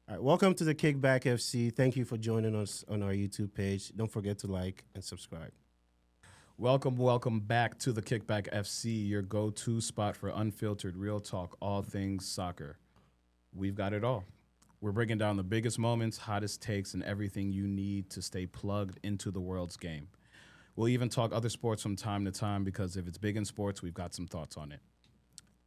All right, welcome to the KickBack FC. Thank you for joining us on our YouTube page. Don't forget to like and subscribe. Welcome back to the KickBack FC, your go-to spot for unfiltered, real talk, all things soccer. We've got it all. We're breaking down the biggest moments, hottest takes, and everything you need to stay plugged into the world's game. We'll even talk other sports from time to time because if it's big in sports, we've got some thoughts on it.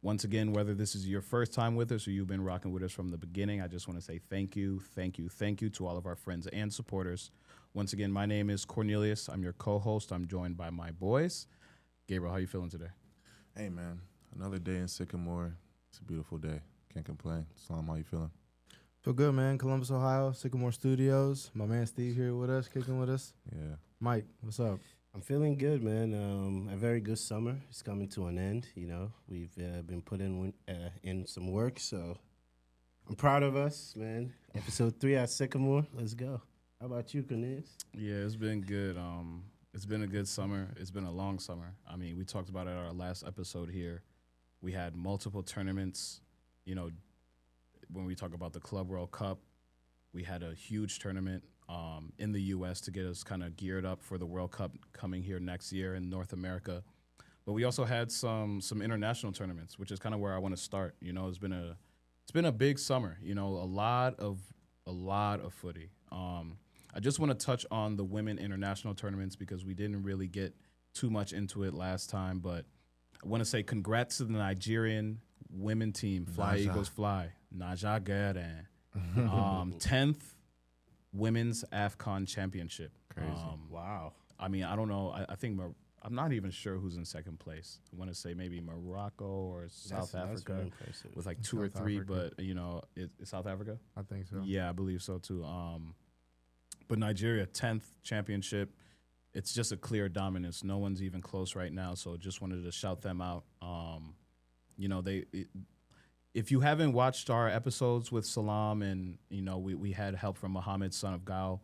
Once again, whether this is your first time with us or you've been rocking with us from the beginning, I just want to say thank you to all of our friends and supporters. Once again, my name is Cornelius. I'm your co-host. I'm joined by my boys. Gabriel, how you feeling today? Hey, man. Another day in Sycamore. It's a beautiful day. Can't complain. Salam, how you feeling? Feel good, man. Columbus, Ohio, Sycamore Studios. My man Steve here with us, kicking with us. Yeah. Mike, what's up? I'm feeling good, man. A very good summer is coming to an end. You know, we've been putting in some work, so I'm proud of us, man. Episode 3 at Sycamore. Let's go. How about you, Cornelius? Yeah, it's been good. It's been a good summer. It's been a long summer. I mean, we talked about it at our last episode here. We had multiple tournaments. You know, when we talk about the Club World Cup, we had a huge tournament in the U.S. to get us kind of geared up for the World Cup coming here next year in North America. But we also had some international tournaments, which is kind of where I want to start. You know, it's been a big summer. You know, a lot of footy. I just want to touch on the women international tournaments because we didn't really get too much into it last time. But I want to say congrats to the Nigerian women team. Fly Naja. Eagles Fly. Naja Geren. 10th Women's AFCON Championship. Crazy. Wow. I mean, I don't know. I think I'm not even sure who's in second place. I want to say maybe Morocco or South That's Africa very impressive. with like two or South three. Africa. But, you know, it's South Africa? I think so. Yeah, I believe so too. But Nigeria, 10th championship. It's just a clear dominance. No one's even close right now. So just wanted to shout them out. You know, if you haven't watched our episodes with Salam and, you know, we had help from Mohammed, son of Gao,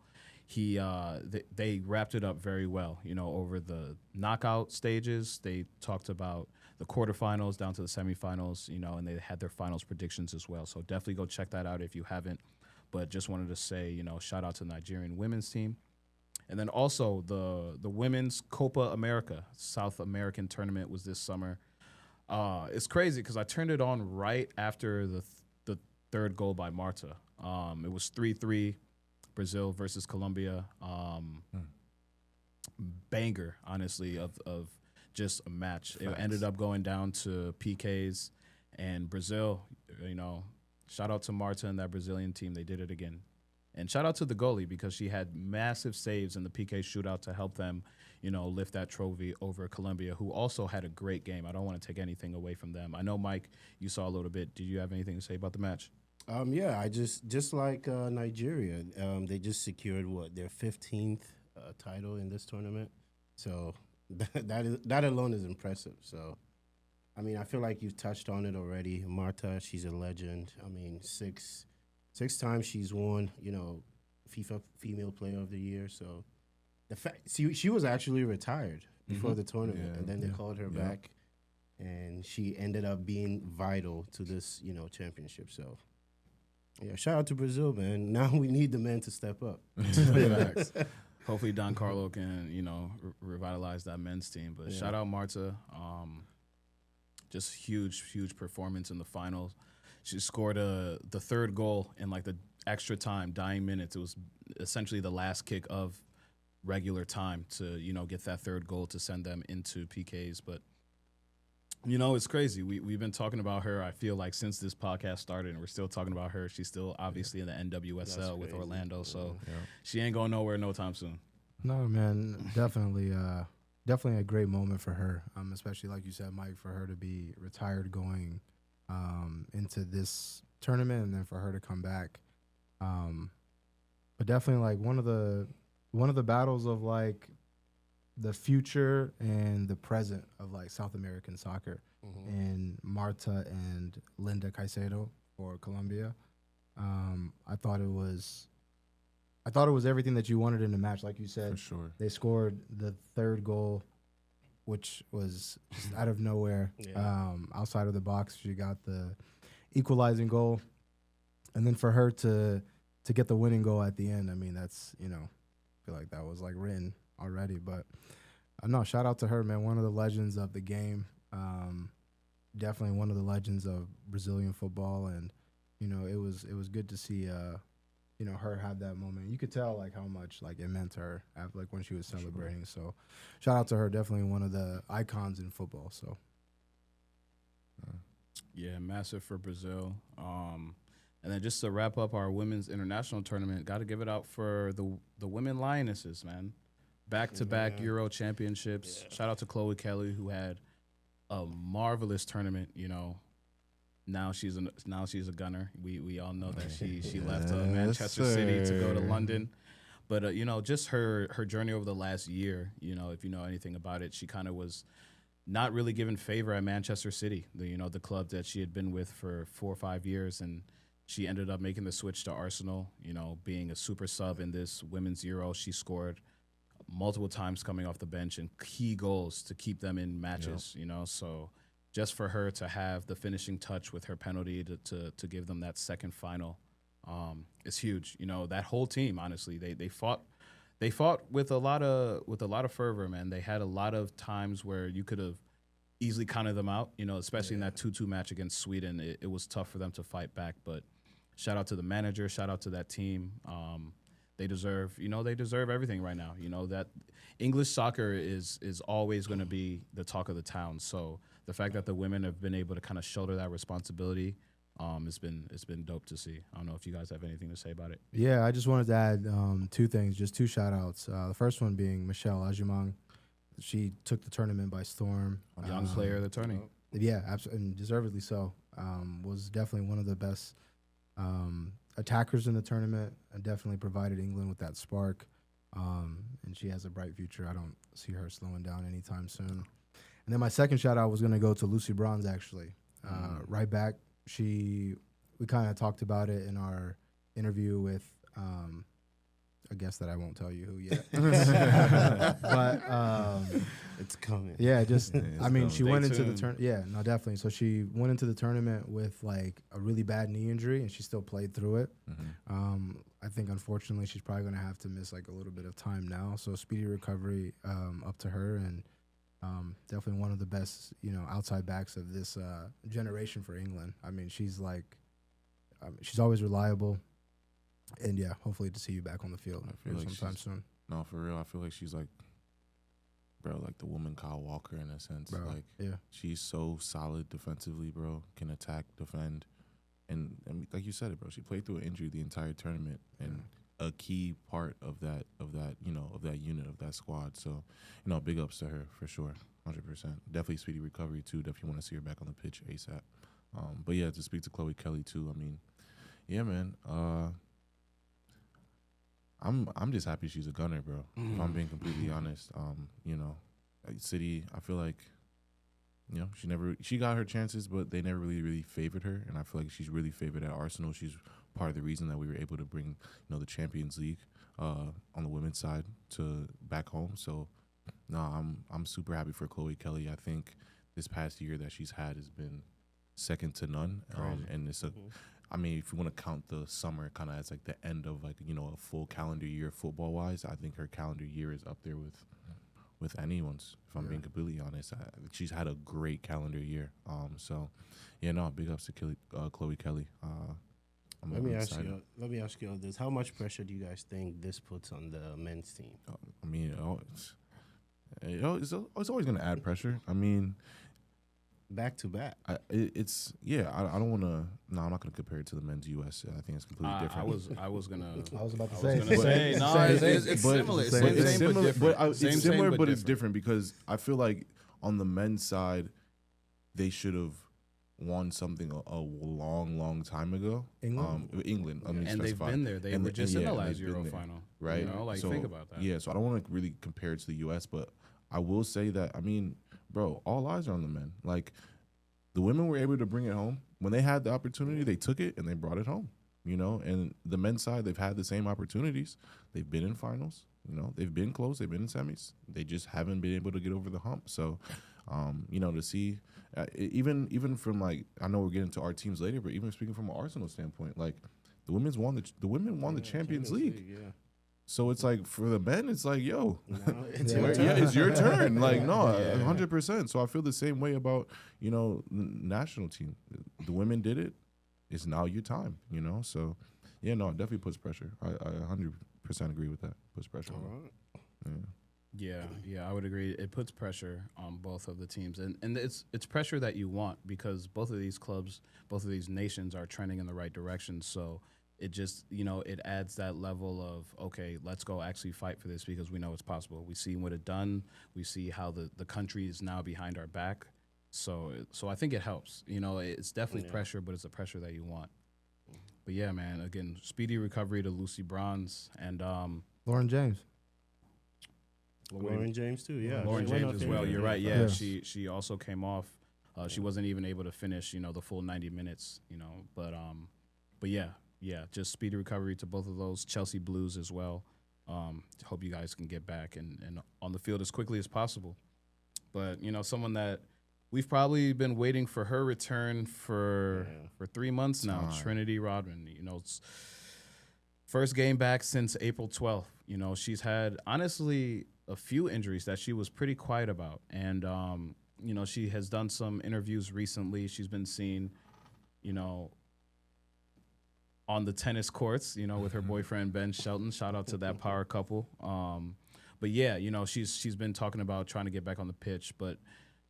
they wrapped it up very well. You know, over the knockout stages, they talked about the quarterfinals down to the semifinals, you know, and they had their finals predictions as well. So definitely go check that out if you haven't. But just wanted to say, you know, shout out to the Nigerian women's team. And then also the women's Copa América, South American tournament was this summer. It's crazy because I turned it on right after the third goal by Marta. It was 3-3, Brazil versus Colombia. Banger, honestly, of just a match. It ended up going down to PKs, and Brazil, you know, shout out to Marta and that Brazilian team. They did it again. And shout out to the goalie because she had massive saves in the PK shootout to help them, you know, lift that trophy over Colombia, who also had a great game. I don't want to take anything away from them. I know, Mike, you saw a little bit. Did you have anything to say about the match? Yeah, I just like Nigeria, they just secured their 15th title in this tournament. So that alone is impressive. So, I mean, I feel like you've touched on it already. Marta, she's a legend. I mean, six times she's won, you know, FIFA Female Player of the Year. So the fact she was actually retired before the tournament, and then they called her back, and she ended up being vital to this, you know, championship. So. Yeah, shout out to Brazil, man. Now we need the men to step up. Hopefully Don Carlo can, you know, revitalize that men's team. But shout out Marta. Just huge performance in the finals. She scored the third goal in like the extra time, dying minutes. It was essentially the last kick of regular time to, you know, get that third goal to send them into PKs. But you know, it's crazy. We've been talking about her, I feel like, since this podcast started, and we're still talking about her. She's still obviously in the NWSL with Orlando, so she ain't going nowhere no time soon. No, man, definitely a great moment for her, especially like you said, Mike, for her to be retired going into this tournament and then for her to come back. But definitely like one of the battles of like the future and the present of like South American soccer, and Marta and Linda Caicedo for Colombia. I thought it was everything that you wanted in the match. Like you said, For sure. they scored the third goal, which was just out of nowhere, outside of the box. She got the equalizing goal. And then for her to get the winning goal at the end, I mean, that's, I feel like that was like written already. But no, shout out to her, man. One of the legends of the game. Definitely one of the legends of Brazilian football. And, it was good to see, her have that moment. You could tell like how much like it meant to her after, like when she was celebrating. So shout out to her. Definitely one of the icons in football. So. Yeah, massive for Brazil. And then just to wrap up our women's international tournament, got to give it out for the women Lionesses, man. Back-to-back Euro championships. Yeah. Shout out to Chloe Kelly, who had a marvelous tournament. Now she's a gunner. We all know that she left Manchester City to go to London. But just her journey over the last year. If you know anything about it, she kind of was not really given favor at Manchester City, the club that she had been with for 4 or 5 years, and she ended up making the switch to Arsenal, being a super sub in this women's Euro. She scored multiple times coming off the bench and key goals to keep them in matches, So just for her to have the finishing touch with her penalty to give them that second final is huge. That whole team, honestly, they fought with a lot of fervor, man. They had a lot of times where you could have easily counted them out, especially in that 2-2 match against Sweden. It was tough for them to fight back, but shout out to the manager, shout out to that team. They deserve everything right now. That English soccer is always going to be the talk of the town. So the fact that the women have been able to kind of shoulder that responsibility, it's been dope to see. I don't know if you guys have anything to say about it. Yeah, I just wanted to add 2 things, just 2 shout-outs. The first one being Michelle Ajimang. She took the tournament by storm. Young player of the tourney. Yeah, absolutely, and deservedly so. Was definitely one of the best attackers in the tournament, and definitely provided England with that spark. And she has a bright future. I don't see her slowing down anytime soon. And then my second shout-out was going to go to Lucy Bronze, actually. Right back. We kind of talked about it in our interview with a guest that I won't tell you who yet. But it's coming. Yeah, just I mean, she went into tuned. the tournament. Yeah, no, definitely. So she went into the tournament with like a really bad knee injury, and she still played through it. Mm-hmm. I think unfortunately she's probably going to have to miss like a little bit of time now. So speedy recovery up to her, and definitely one of the best outside backs of this generation for England. I mean, she's always reliable. And yeah, hopefully to see you back on the field sometime soon. No, for real. I feel like she's like, bro, like the woman Kyle Walker in a sense. Bro, like, yeah, she's so solid defensively, bro. Can attack, defend, and I mean, like you said it, bro. She played through an injury the entire tournament, and a key part of that unit of that squad. So, big ups to her for sure, 100%. Definitely speedy recovery too. Definitely want to see her back on the pitch ASAP. But yeah, to speak to Chloe Kelly too. I mean, yeah, man. I'm just happy she's a gunner, bro. If I'm being completely honest, City, I feel like, she got her chances, but they never really favored her, and I feel like she's really favored at Arsenal. She's part of the reason that we were able to bring, the Champions League on the women's side to back home. So, no, I'm super happy for Chloe Kelly. I think this past year that she's had has been second to none, and it's a. I mean, if you want to count the summer kind of as like the end of like, a full calendar year football wise, I think her calendar year is up there with anyone's, if I'm being completely honest. She's had a great calendar year. So, yeah, no, big ups to Chloe Kelly. Let me ask you all this. How much pressure do you guys think this puts on the men's team? I mean, it's always going to add pressure. I mean, back to back. I don't want to. No, I'm not going to compare it to the men's US. I think it's completely different. I was about to say. No, it's similar. It's similar, but it's different because I feel like on the men's side, they should have won something a long time ago. England. I mean, and they've been there. They were just in the last Euro final, right? Think about that. Yeah, so I don't want to really compare it to the US, but I will say that bro, all eyes are on the men. Like, the women were able to bring it home. When they had the opportunity, they took it and they brought it home, And the men's side, they've had the same opportunities. They've been in finals, They've been close. They've been in semis. They just haven't been able to get over the hump. So, to see, even from, like, I know we're getting to our teams later, but even speaking from an Arsenal standpoint, like, The women won the Champions League. Yeah. So it's like for the men, it's like, yo, Now it's Yeah. your turn. yeah, it's your turn. Like, no, Yeah. 100%. So I feel the same way about, national team. The women did it. It's now your time, So, yeah, no, it definitely puts pressure. I 100% agree with that. Puts pressure All on right. them. Yeah, I would agree. It puts pressure on both of the teams, and it's pressure that you want because both of these clubs, both of these nations are trending in the right direction. So it just it adds that level of, okay, let's go actually fight for this because we know it's possible. We see what it done. We see how the country is now behind our back. So I think it helps. It's definitely pressure, but it's a pressure that you want. But yeah, man, again, speedy recovery to Lucy Bronze and Lauren James. Lauren James too. Yeah. Lauren She went James off as there. well. You're right. Yeah. Yeah, she also came off. She wasn't even able to finish, the full 90 minutes, But yeah, just speedy recovery to both of those Chelsea Blues as well. Hope you guys can get back and on the field as quickly as possible. But someone that we've probably been waiting for her return for 3 months now, Trinity Rodman. It's first game back since April 12th. She's had honestly a few injuries that she was pretty quiet about, and she has done some interviews recently. She's been seen, on the tennis courts, with her boyfriend Ben Shelton. Shout out to that power couple. But yeah, she's been talking about trying to get back on the pitch, but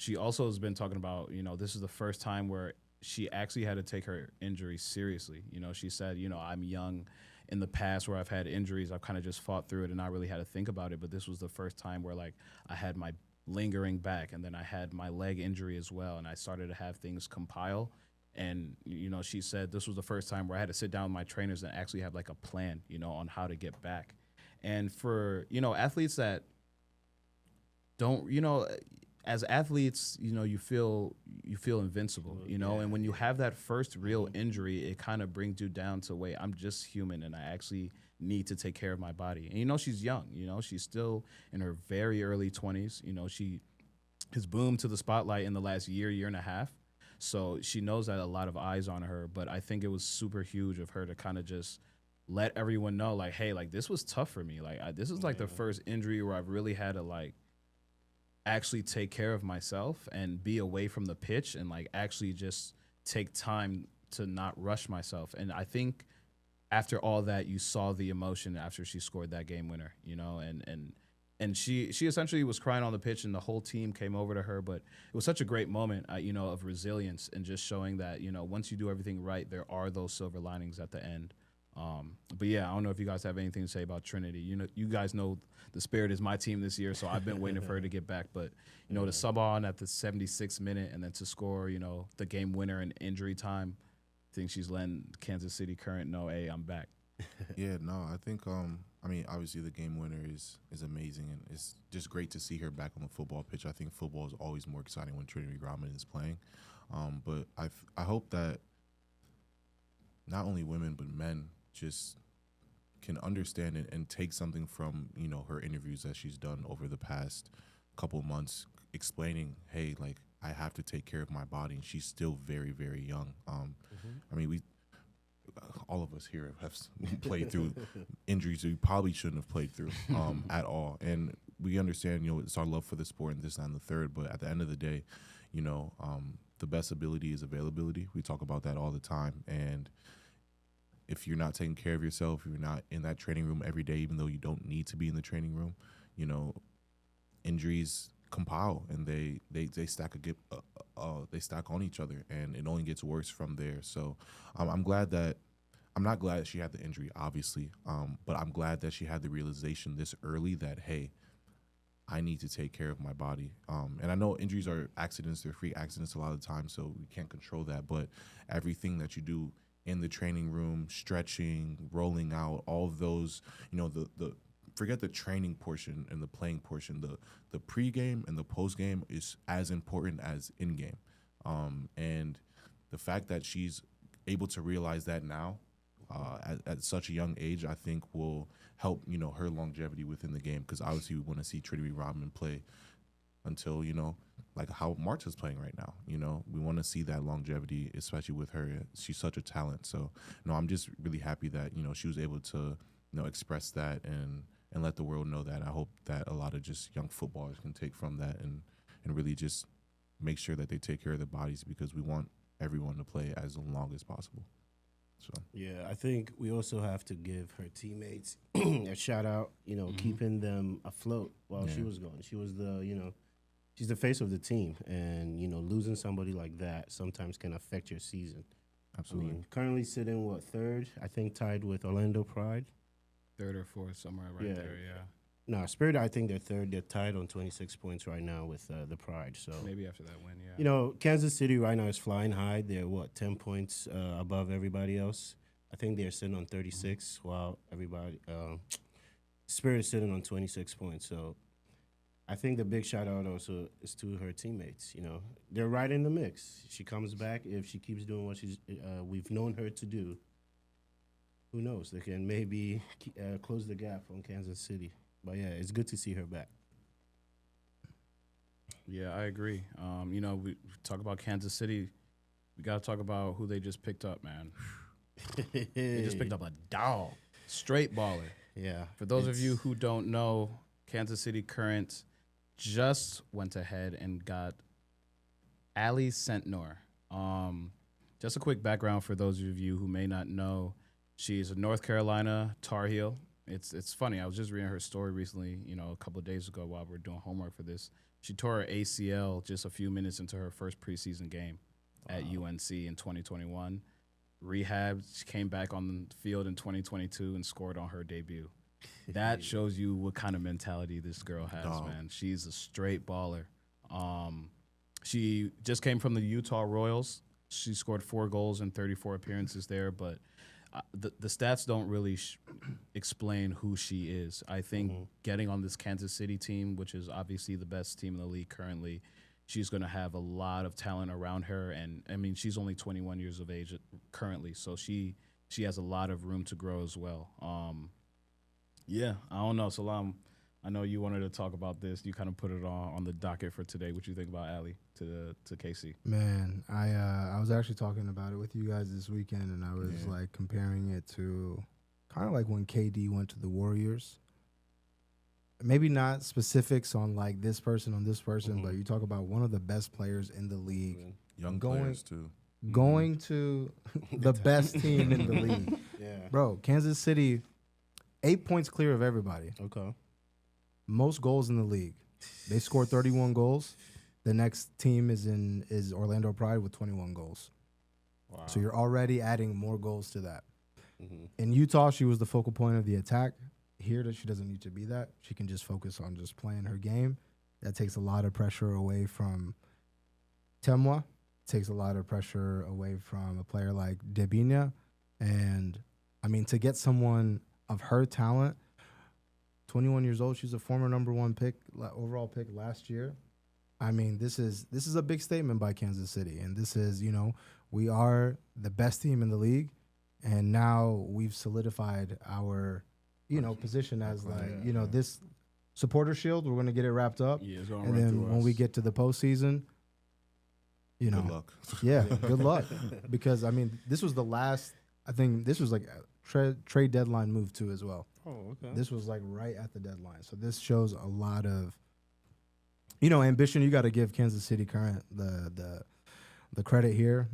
she also has been talking about, this is the first time where she actually had to take her injury seriously. She said, I'm young. In the past where I've had injuries, I've kind of just fought through it and not really had to think about it. But this was the first time where like I had my lingering back and then I had my leg injury as well. And I started to have things compile. And, she said this was the first time where I had to sit down with my trainers and actually have like a plan, on how to get back. And for, athletes that don't, as athletes, you feel invincible, and when you have that first real injury, it kind of brings you down to, wait, I'm just human and I actually need to take care of my body. And, she's young, she's still in her very early 20s. She has boomed to the spotlight in the last year and a half. So she knows that a lot of eyes on her, but I think it was super huge of her to kind of just let everyone know, like, hey, like this was tough for me. Like this is like the first injury where I've really had to like actually take care of myself and be away from the pitch and like actually just take time to not rush myself. And I think after all that, you saw the emotion after she scored that game winner, and she essentially was crying on the pitch and the whole team came over to her. But it was such a great moment, of resilience and just showing that, once you do everything right, there are those silver linings at the end. But yeah, I don't know if you guys have anything to say about Trinity. You guys know the Spirit is my team this year, so I've been waiting for her to get back. But to sub on at the 76th minute and then to score, the game winner in injury time, I think she's letting Kansas City Current know, hey, I'm back. Yeah, no, I think obviously the game winner is amazing, and it's just great to see her back on the football pitch. I think football is always more exciting when Trinity Rodman is playing. But I hope that not only women but men just can understand and take something from, her interviews that she's done over the past couple months, explaining, hey, like, I have to take care of my body. And she's still very, very young. I mean, all of us here have played through injuries we probably shouldn't have played through at all. And we understand, it's our love for the sport and this and the third. But at the end of the day, the best ability is availability. We talk about that all the time. And if you're not taking care of yourself, if you're not in that training room every day, even though you don't need to be in the training room, injuries compile and they stack they stack on each other, and it only gets worse from there. So I'm not glad she had the injury, obviously, but I'm glad that she had the realization this early that, hey, I need to take care of my body. And I know injuries are accidents, they're freak accidents a lot of the time, so we can't control that. But everything that you do in the training room, stretching, rolling out, all of those, the forget the training portion and the playing portion. The pregame and the postgame is as important as in-game. And the fact that she's able to realize that now at such a young age, I think will help, her longevity within the game, because obviously we want to see Trinity Rodman play until, like how Marta's playing right now. You know, we want to see that longevity, especially with her. She's such a talent. So, no, I'm just really happy that, you know, she was able to, you know, express that and let the world know that. I hope that a lot of just young footballers can take from that and really just make sure that they take care of their bodies, because we want everyone to play as long as possible. So Yeah, I think we also have to give her teammates a shout out, you know, keeping them afloat while she was gone. She was the, you know, she's the face of the team, and, you know, losing somebody like that sometimes can affect your season. absolutely. I mean, currently sitting, what, third? I think tied with Orlando Pride. Third or fourth, somewhere right there. Yeah, No, Spirit, I think they're third. They're tied on 26 points right now with the Pride. So maybe after that win. Yeah, you know, Kansas City right now is flying high. They're, what, 10 points above everybody else. I think they're sitting on 36, while everybody Spirit is sitting on 26 points. So I think the big shout out also is to her teammates. You know, they're right in the mix. She comes back, if she keeps doing what we've known her to do. Who knows? They can maybe close the gap on Kansas City. But yeah, it's good to see her back. yeah, I agree. You know, we talk about Kansas City. We got to talk about who they just picked up, man. They just picked up a dog, straight baller. Yeah. For those of you who don't know, Kansas City Current just went ahead and got Ally Sentnor. Just a quick background for those of you who may not know. She's a North Carolina Tar Heel. It's funny. I was just reading her story recently, you know, a couple of days ago while we were doing homework for this. She tore her ACL just a few minutes into her first preseason game at UNC in 2021. Rehabbed, she came back on the field in 2022 and scored on her debut. That shows you what kind of mentality this girl has, man. She's a straight baller. She just came from the Utah Royals. She scored 4 goals in 34 appearances there, but the stats don't really explain who she is. I think getting on this Kansas City team, which is obviously the best team in the league currently, she's going to have a lot of talent around her. And, I mean, she's only 21 years of age currently, so she has a lot of room to grow as well. Yeah, I don't know. Salam, I know you wanted to talk about this. You kind of put it on the docket for today. What you think about Ally to KC? Man, I was actually talking about it with you guys this weekend, and I was like comparing it to kind of like when KD went to the Warriors. Maybe not specifics on like this person on this person, but you talk about one of the best players in the league, Young players too. going to the best team in the league. Yeah. Bro, Kansas City, 8 points clear of everybody. Okay. Most goals in the league. They scored 31 goals. The next team is Orlando Pride with 21 goals. Wow. So you're already adding more goals to that. In Utah, she was the focal point of the attack. Here, she doesn't need to be that. She can just focus on just playing her game. That takes a lot of pressure away from Temwa. Takes a lot of pressure away from a player like Debinha. And, I mean, to get someone of her talent, 21 years old, she's a former #1 pick, overall pick last year. I mean, this is a big statement by Kansas City. And this is, you know, we are the best team in the league. And now we've solidified our, you know, position as like, you know, this supporter shield, we're going to get it wrapped up. Yeah, it's going and right then through when us. we get to the postseason, you know, Good luck. yeah, good luck. Because, I mean, this was the last, I think this was like a trade deadline move too as well. Oh, okay. This was like right at the deadline. So this shows a lot of, you know, ambition. You got to give Kansas City Current the credit here.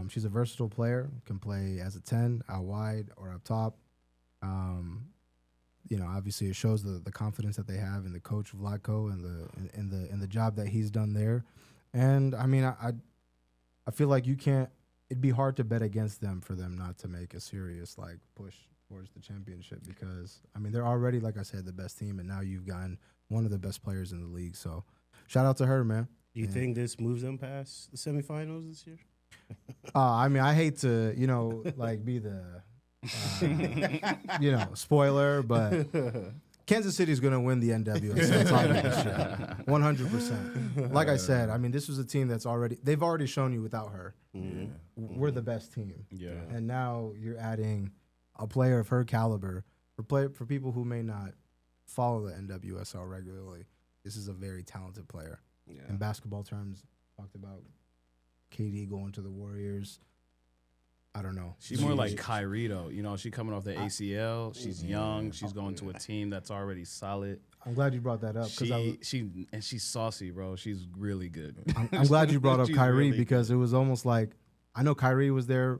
She's a versatile player, can play as a 10, out wide or up top. You know, obviously it shows the confidence that they have in the coach Vlatko and the job that he's done there. And I mean, I feel like you can't. It'd be hard to bet against them for them not to make a serious like push towards the championship, because I mean they're already, like I said, the best team, and now you've gotten one of the best players in the league. So shout out to her, man. Do you think this moves them past the semifinals this year? I mean, I hate to, you know, like be the, you know, spoiler, but Kansas City is going to win the NWSL title this year, 100%. Like I said, I mean, this was a team they've already shown you without her, we're the best team. Yeah. And now you're adding a player of her caliber. For people who may not follow the NWSL regularly, this is a very talented player. in basketball terms. Talked about KD going to the Warriors. I don't know. She's more like Kyrie, though. You know, she coming off the ACL. She's young. She's going to a team that's already solid. I'm glad you brought that up. She's saucy, bro. She's really good. I'm glad you brought up Kyrie really because it was almost like I know Kyrie was there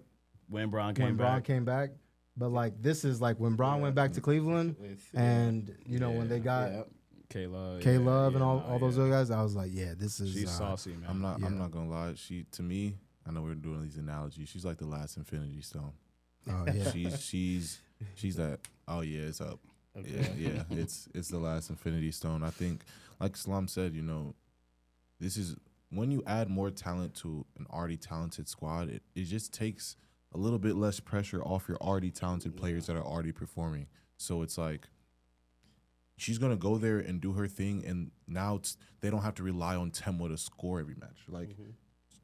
when Bryan came back. But like this is like when Bryan went back to Cleveland, and you know when they got K-Love and all those other guys, I was like, yeah, this is she's saucy, man. I'm not gonna lie. To me, I know we're doing these analogies. She's like the last Infinity Stone. Oh yeah, she's that. Oh yeah, it's up. Okay. Yeah. It's the last Infinity Stone. I think, like Salam said, you know, this is when you add more talent to an already talented squad. It just takes a little bit less pressure off your already talented players that are already performing. So it's like she's gonna go there and do her thing, and now they don't have to rely on Temwa to score every match. Like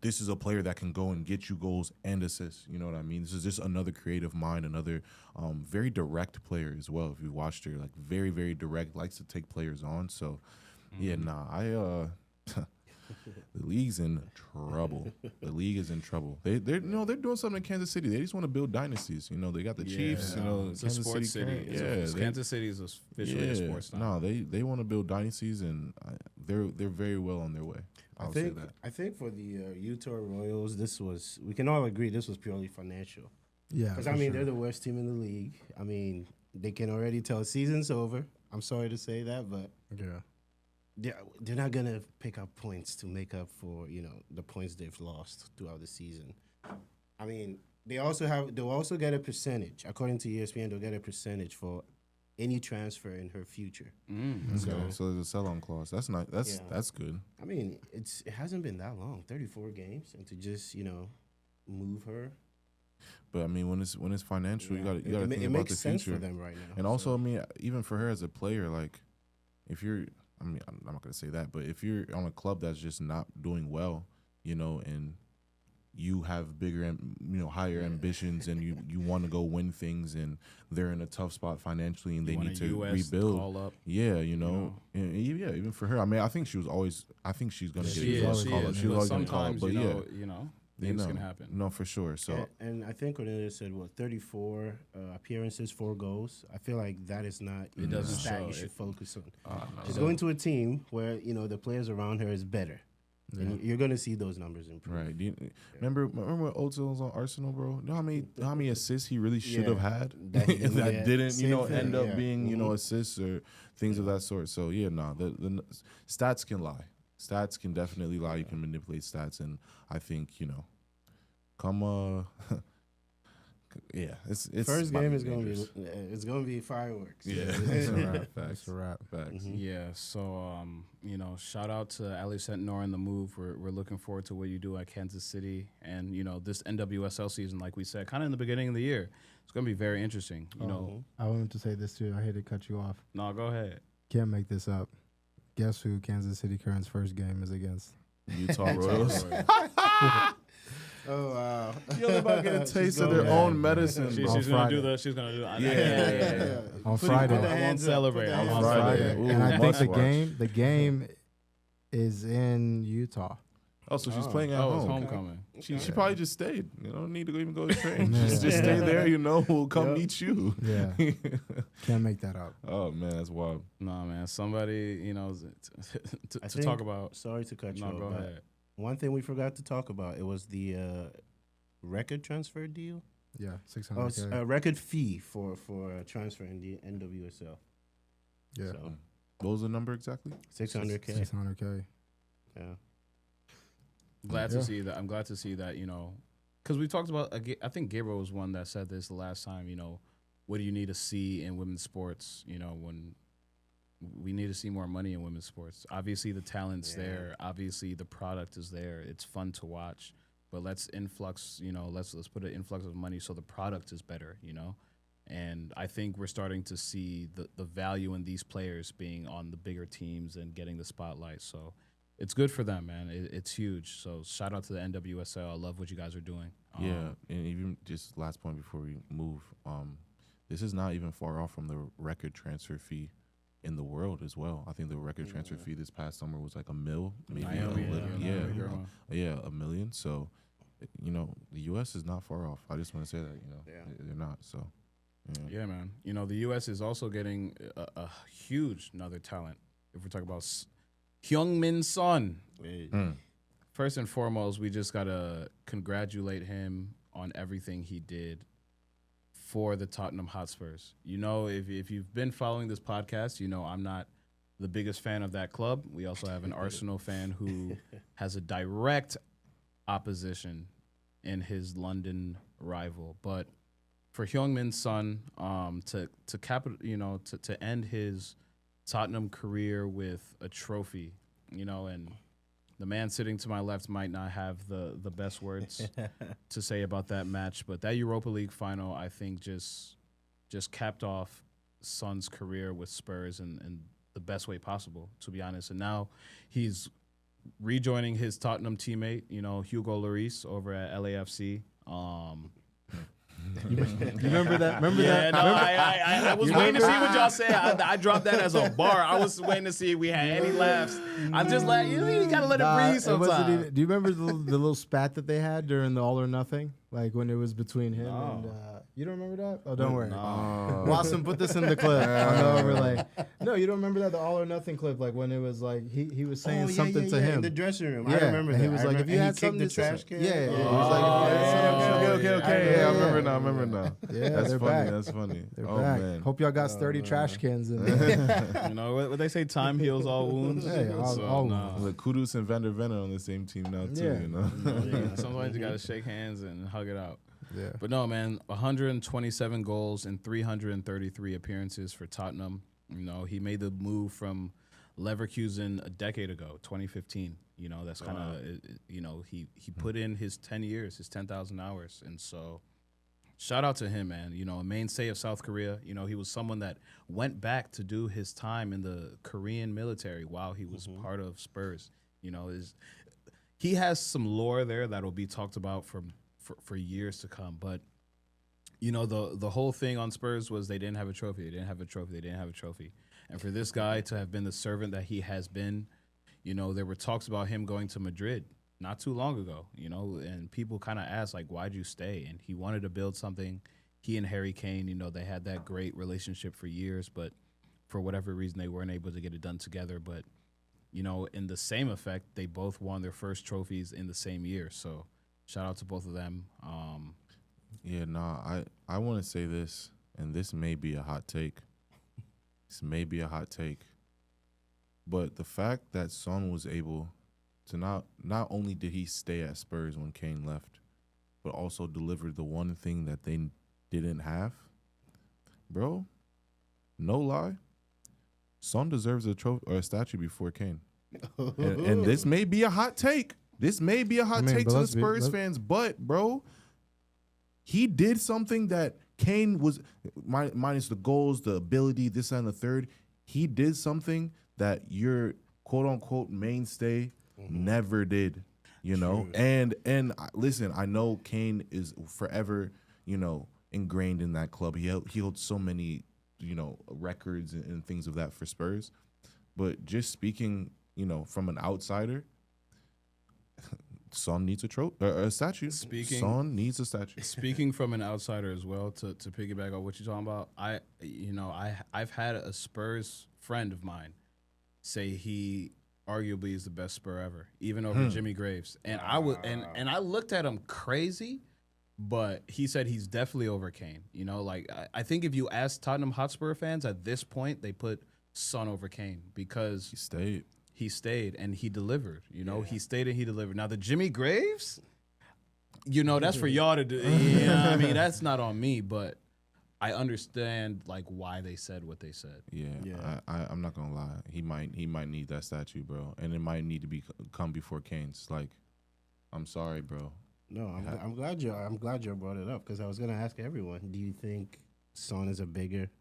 this is a player that can go and get you goals and assists. You know what I mean? This is just another creative mind, another very direct player as well. If you watched her, like very, very direct, likes to take players on. So yeah, the league's in trouble. The league is in trouble. They're doing something in Kansas City. They just want to build dynasties. You know, they got the Chiefs. You know, it's a sports city. Kansas City is officially a sports town. No, they want to build dynasties, and they're very well on their way. I think for the Utah Royals, we can all agree this was purely financial. Yeah, because I mean they're the worst team in the league. I mean they can already tell season's over. I'm sorry to say that, but they're not gonna pick up points to make up for the points they've lost throughout the season. I mean they'll also get a percentage according to ESPN. They'll get a percentage for any transfer in her future. So there's a sell-on clause. That's not. That's good. I mean, it hasn't been that long, 34 games, and to just move her. But I mean, when it's financial, you got to think about the future. It makes sense for them right now. And also, I mean, even for her as a player, like if you're, I mean, I'm not gonna say that, but if you're on a club that's just not doing well, and you have bigger, higher ambitions, and you want to go win things, and they're in a tough spot financially, and they need to rebuild. Call up. Yeah, And even for her, I mean, I think she's going to get a call up. She was always going to call up, but things can happen. No, for sure. So, and I think Cornelia said 34 appearances, 4 goals. I feel like that is not the stat you should focus on. She's going to a team where the players around her is better. Yeah. And you're gonna see those numbers improve. Right. Remember when Ozil was on Arsenal, bro? You know how many assists he really should have had that didn't, end up being, assists or things of that sort. So the stats can lie. Stats can definitely lie. You can manipulate stats, and I think it's first game is gonna be fireworks. Yeah, Facts. Facts. Yeah. So shout out to Ally Sentnor and the move. We're looking forward to what you do at Kansas City, and this NWSL season, like we said, kind of in the beginning of the year, it's gonna be very interesting. I wanted to say this too. I hate to cut you off. No, go ahead. Can't make this up. Guess who Kansas City Current's first game is against? Utah Royals. Oh wow! You're about to get a taste of their own medicine. She's gonna do that. She's gonna do that. Yeah. On Friday. I won't celebrate. On Friday. Ooh, and I think the game is in Utah. Oh, so she's playing at home. It's homecoming. She probably just stayed. You don't need to even go to train. Just stay there. We'll come meet you. Yeah. Can't make that up. Oh man, that's wild. Nah, man. Somebody, to talk about. Sorry to cut you off. No, go ahead. One thing we forgot to talk about, it was the record transfer deal. Yeah, $600K. Record fee for transfer in the NWSL. Yeah. So, what was the number exactly? $600K. $600K. Yeah. Glad to see that. I'm glad to see that, because we talked about, I think Gabriel was one that said this the last time, what do you need to see in women's sports, when we need to see more money in women's sports. Obviously, the talent's there. Obviously, the product is there. It's fun to watch. But let's influx, let's put an influx of money so the product is better, And I think we're starting to see the value in these players being on the bigger teams and getting the spotlight. So it's good for them, man. It's huge. So shout out to the NWSL. I love what you guys are doing. Yeah, and even just last point before we move, this is not even far off from the record transfer fee in the world as well. I think the record transfer fee this past summer was like $1 million, maybe $1 million. So, you know, the U.S. is not far off. I just want to say that, you know, they're not. So, yeah, man. You know, the U.S. is also getting a huge another talent. If we're talking about Heung-min Son. First and foremost, we just got to congratulate him on everything he did for the Tottenham Hotspurs. You know, if you've been following this podcast, you know I'm not the biggest fan of that club. We also have an Arsenal fan who has a direct opposition in his London rival. But for Heung-min Son to end his Tottenham career with a trophy, you know, and the man sitting to my left might not have the best words to say about that match, but that Europa League final, I think, just capped off Son's career with Spurs in the best way possible, to be honest. And now he's rejoining his Tottenham teammate, you know, Hugo Lloris over at LAFC. You remember that? Remember that? No, I was waiting to see what y'all said. I dropped that as a bar. I was waiting to see if we had any laughs. I'm just like, you gotta let it breathe sometimes. Do you remember the little spat that they had during the All or Nothing? Like when it was between him and you don't remember that? Oh, don't worry. No. Watson, put this in the clip. I'll go over like, no, you don't remember that, the All or Nothing clip, like when it was like he was saying something to him in the dressing room. Yeah, I remember that. He was like, if you had something to trash say, can. yeah. He was like, if you had something to say. Okay. I remember now. Yeah, That's they're funny. back. That's funny. They're Oh back. man. Hope y'all got sturdy trash cans in there. You know what they say? Time heals all wounds. Hey, all wounds. Look, Kudus and Van der Ven are on the same team now too. Yeah. You know. Sometimes you gotta shake hands and hug it out. Yeah. But no, man, 127 goals and 333 appearances for Tottenham. You know, he made the move from Leverkusen a decade ago, 2015. You know, that's kind of, you know, he put in his 10 years, his 10,000 hours. And so shout out to him, man. You know, a mainstay of South Korea. You know, he was someone that went back to do his time in the Korean military while he was part of Spurs. You know, he has some lore there that will be talked about for years to come. But, you know, the whole thing on Spurs was they didn't have a trophy. They didn't have a trophy. They didn't have a trophy. And for this guy to have been the servant that he has been, you know, there were talks about him going to Madrid not too long ago, you know, and people kind of asked, like, why'd you stay? And he wanted to build something. He and Harry Kane, you know, they had that great relationship for years, but for whatever reason, they weren't able to get it done together. But, you know, in the same effect, they both won their first trophies in the same year. So shout out to both of them. I want to say this, and this may be a hot take. But the fact that Son was able to not only did he stay at Spurs when Kane left, but also delivered the one thing that they didn't have, bro, no lie, Son deserves a trophy or a statue before Kane. and this may be a hot take. This may be a hot take to the Spurs fans, but, bro, he did something that Kane was, minus the goals, the ability, this and the third, he did something that your quote-unquote mainstay never did, you know? And listen, I know Kane is forever, you know, ingrained in that club. He held so many, you know, records and things of that for Spurs. But just speaking, you know, from an outsider, Son needs a statue. Son needs a statue. Speaking from an outsider as well, to piggyback on what you're talking about, I've had a Spurs friend of mine say he arguably is the best Spur ever, even over Jimmy Graves. And I looked at him crazy, but he said he's definitely over Kane. You know, like I think if you ask Tottenham Hotspur fans at this point, they put Son over Kane because he stayed and he delivered. You know, he stayed and he delivered. Now the Jimmy Graves, you know, that's for y'all to do. Yeah, I mean, that's not on me, but I understand like why they said what they said. Yeah. I'm not gonna lie. He might need that statue, bro, and it might need to come before Kane's. Like, I'm sorry, bro. No, I'm glad you brought it up because I was gonna ask everyone. Do you think Son is a bigger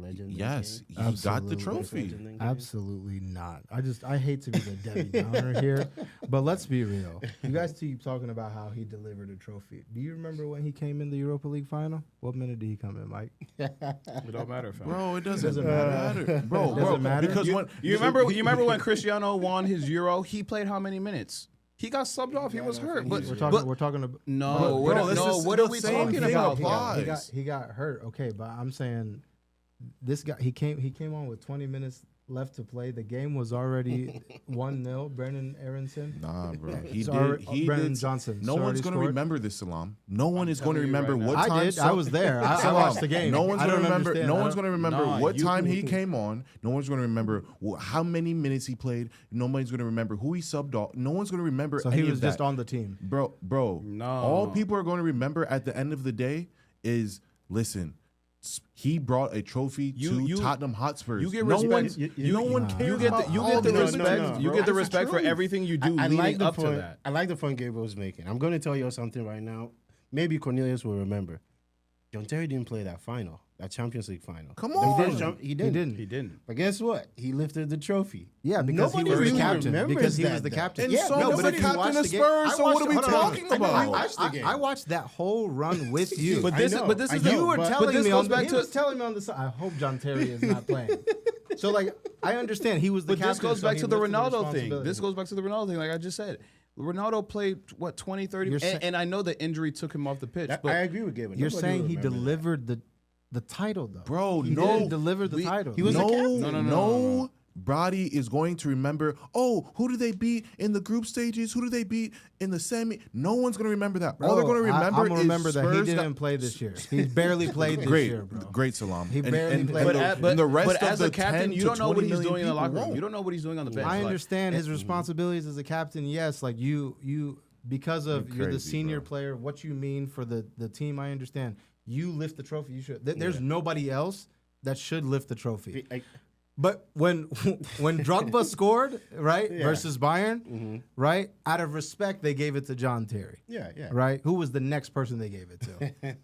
Legend. Yes, he Absolutely. got the trophy. Absolutely not. I hate to be the Debbie Downer here, but let's be real. You guys keep talking about how he delivered a trophy. Do you remember when he came in the Europa League final? What minute did he come in, Mike? It don't matter, fam. Bro, it doesn't matter. matter. Bro, Doesn't matter. Because You remember when Cristiano won his Euro? He played how many minutes? He got subbed off. He was hurt. But We're talking about no. Bro, What are we same talking thing about? applies. he got hurt. Okay, but I'm saying this guy he came on with 20 minutes left to play. The game was already 1-0. Brennan Aronson. Nah, bro. Brennan Johnson. No one's going to remember this, Salam. No one is going to remember what time. I did. I was there. I watched the game. No one's going to remember. No one's going to remember what you- time he came on. No one's going to remember how many minutes he played. Nobody's going to remember who he subbed off. No one's going to remember. So any he was of that. just on the team. Bro. No. All people are going to remember at the end of the day is listen. He brought a trophy to Tottenham Hotspurs. You get no respect. no one cares. You get the respect. You get the respect for everything you do leading up to that. I like the point Gabriel was making. I'm going to tell you something right now. Maybe Cornelius will remember. John Terry didn't play that final, that Champions League final. Come on. He didn't. He didn't. But guess what? He lifted the trophy. Yeah, because Nobody he was the really captain. remembers Because he that, was the though. captain. And Yeah, so no, was but the if you captain watch of the game- Spurs, I so what watched- are we hold on, talking about? I watched the game. I watched that whole run with you. But this is I the know, you were but telling this me goes on back he to- was telling me on the side. I hope John Terry is not playing. So like I understand he was the But captain. this goes so back he to the lifted Ronaldo thing. responsibility. This goes back to the Ronaldo thing, like I just said. Ronaldo played, 20, 30, You're and I know the injury took him off the pitch. I But agree with Gabriel. You're Nobody saying will he remember that. delivered the title though. Bro, he no. didn't deliver the title. he was the captain. No. Brody is going to remember, who did they beat in the group stages? Who did they beat in the semi? No one's going to remember that. All they're going to remember I'm is remember that he Spurs didn't play this year. He barely played this year, bro. Great, Salam. He barely played. And the rest but of as the a captain, 10 you to don't know what 20 he's million doing in the people locker room. won't. You don't know what he's doing on the bench. I Like, understand his responsibilities as a captain. Yes, like you because of you're the crazy, senior bro. player. What you mean for the team, I understand. You lift the trophy. You should. There's nobody else that should lift the trophy. But when Drogba scored, right, versus Bayern, right, out of respect, they gave it to John Terry. Yeah. Right? Who was the next person they gave it to?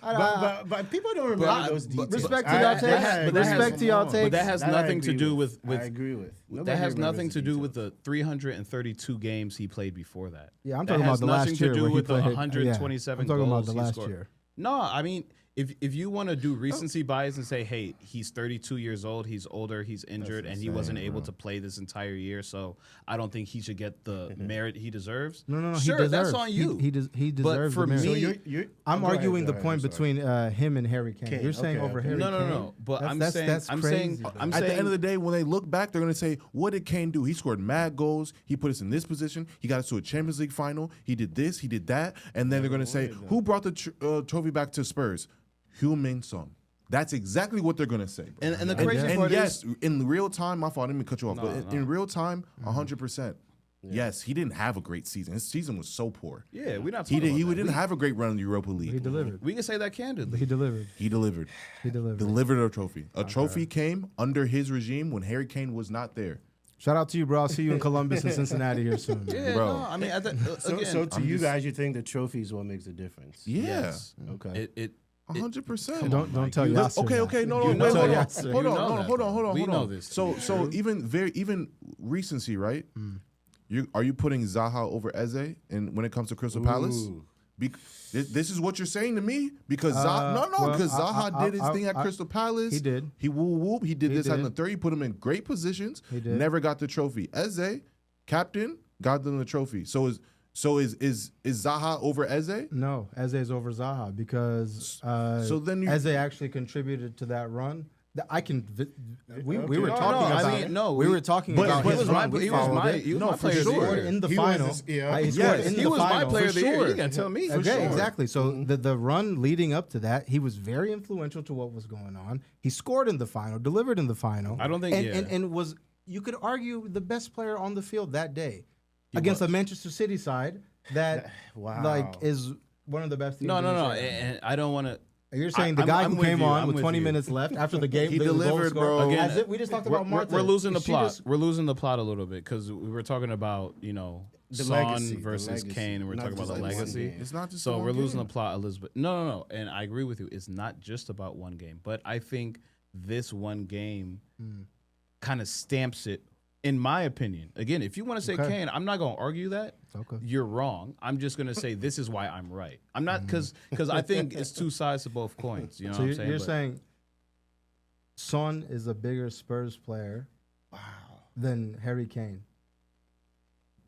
Come on. But people don't remember those details. Respect to y'all take. Respect to y'all But take. that has nothing to do with I agree with. that Nobody has remembers nothing the to do details. with the 332 games he played before that. Yeah, I'm That talking about has the last nothing year to do where he with the played. 127 I'm talking about goals the he last scored. year. No, I mean, if you want to do recency bias and say, hey, he's 32 years old, he's older, he's injured, and he wasn't able to play this entire year, so I don't think he should get the merit he deserves. No. Sure, he deserves. that's on you. He deserves. for the merit. me- So I'm go ahead, arguing go the ahead, point I'm sorry. between him and Harry Kane. Kane, You're saying okay, over okay. Harry Kane. No. But That's crazy, bro. I'm At saying the end of the day, when they look back, they're going to say, what did Kane do? He scored mad goals. He put us in this position. He got us to a Champions League final. He did this. He did that. And then they're going to say, who brought the trophy back to Spurs? Heung-min Son. That's exactly what they're going to say. Bro. And the crazy part yes, is, in real time, my fault, I didn't mean to cut you off, No, but no. in real time, 100%. Yes, he didn't have a great season. His season was so poor. yeah, we're not He talking about that. didn't have a great run in the Europa League. He delivered. We can say that candidly. He delivered. He delivered. He delivered. Delivered a trophy. A trophy came under his regime when Harry Kane was not there. Shout out to you, bro. I'll see you in Columbus and Cincinnati here soon. Yeah, Bro. no, I mean, So to you guys, you think the trophy is what makes the difference? Yeah. yes. Okay. It 100%. Don't tell you- Yasser that. Okay, no, You wait, know hold on, that. hold You on, know hold on, that, hold on, bro. hold on. We hold know on. this. So even recency, right? Are you putting Zaha over Eze when it comes to Crystal Palace? Ooh. This is what you're saying to me because well, because Zaha did his I- thing at Crystal Palace. He did. He whoop. He did He this at did. the 30. Put him in great positions. He did. Never got the trophy. Eze, captain, got them the trophy. So is Zaha over Eze? No, Eze's over Zaha because So then you- Eze actually contributed to that run. I can. We Okay. were No, talking no, I about. mean, no, we we- were talking but about he his was run. he was my for player of the sure. year. In the He final. was, yeah. He Yes, scored in He the was final. my player of the year. sure. You can't tell me. Okay, sure. exactly. So the run leading up to that, he was very influential to what was going on. He scored in the final, delivered in the final. I don't think- and was you could argue the best player on the field that day against a Manchester City side that Wow. like is one of the best teams. No, in no, the no. championship. And I don't want to. You're saying the I'm- guy I'm who with came you. on I'm with with 20 you. minutes left after the game, He the goal delivered, scored. bro. Again, we just talked about Marta. We're losing the She plot. just- We're losing the plot a little bit because we were talking about The Son legacy, the versus legacy. Kane, and we're Not talking about just the like one legacy. game. It's not just So one we're losing the game. plot, Elizabeth. No. And I agree with you. It's not just about one game. But I think this one game kind of stamps it, in my opinion. Again, if you want to say Okay. Kane, I'm not going to argue that. Okay. You're wrong. I'm just going to say this is why I'm right. I'm not, because I think it's two sides to both coins. You know So what I'm saying? you're But saying Son is a bigger Spurs player than Harry Kane.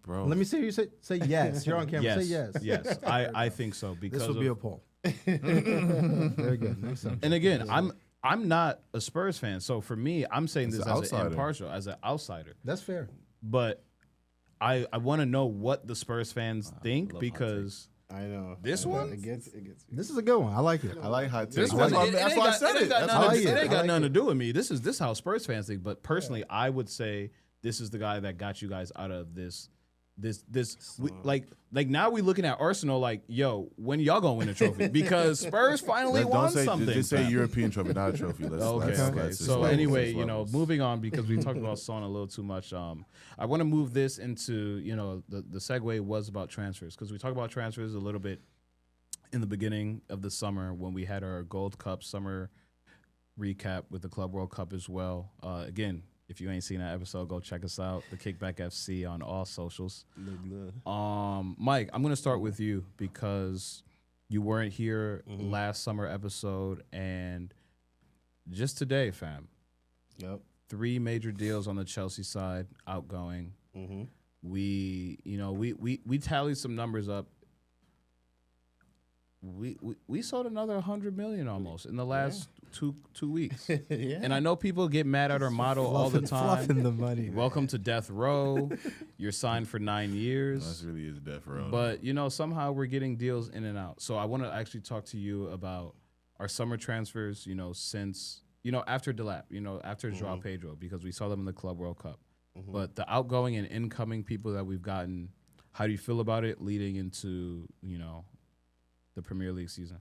Bro. Let me see you say yes. You're on camera. yes, Say yes. yes. I think so because This will of, be a poll. Very good. Next subject. and again, I'm not a Spurs fan, so for me, I'm saying It's this an as an outsider. impartial, as an outsider. That's fair. But I want to know what the Spurs fans think, love hot because I know. This I know. one? It gets. This is a good one. I like it. I like hot this takes. one, That's why I said it. That's why I It said ain't it. got nothing to do with me. This is how Spurs fans think. But personally, I would say this is the guy that got you guys out of this. Like now we looking at Arsenal like, yo, when y'all gonna win a trophy? Because Spurs finally Don't won say, something. Just say fam. European trophy, not a trophy. Okay. Let's So levels, anyway, let's you know, levels. moving on because we talked about Son a little too much. I want to move this into, you know, the segue was about transfers because we talked about transfers a little bit in the beginning of the summer when we had our Gold Cup summer recap with the Club World Cup as well. Again, if you ain't seen that episode, go check us out, the KickBack FC on all socials. Mike, I'm gonna start with you because you weren't here last summer episode, and just today, fam. Yep. 3 major deals on the Chelsea side outgoing. Mm-hmm. We tallied some numbers up. We sold another 100 million almost in the last two weeks. Yeah. And I know people get mad at our model all the time. Fluffing the money. Welcome to death row. You're signed for 9 years. That's really is death row. But, you know, somehow we're getting deals in and out. So I want to actually talk to you about our summer transfers, you know, since, you know, after Delap, you know, after Joao Pedro, because we saw them in the Club World Cup. But the outgoing and incoming people that we've gotten, how do you feel about it leading into, you know, the Premier League season?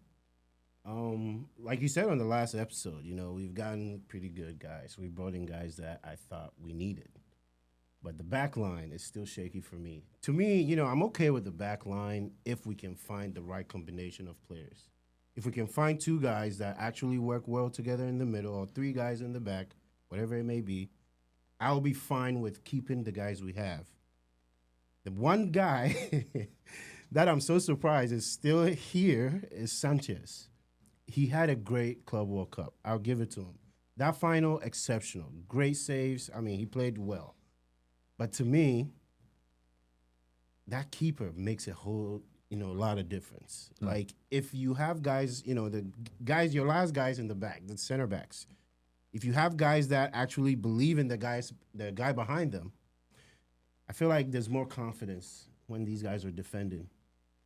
Like you said on the last episode, you know, we've gotten pretty good guys. We brought in guys that I thought we needed. But the back line is still shaky for me. To me, you know, I'm okay with the back line if we can find the right combination of players. If we can find 2 guys that actually work well together in the middle or 3 guys in the back, whatever it may be, I'll be fine with keeping the guys we have. The one guy that I'm so surprised is still here is Sanchez. He had a great Club World Cup. I'll give it to him. That final, exceptional. Great saves. I mean, he played well. But to me, that keeper makes a whole, you know, lot of difference. Like, if you have guys, you know, the guys, your last guys in the back, the center backs, if you have guys that actually believe in the guy behind them, I feel like there's more confidence when these guys are defending.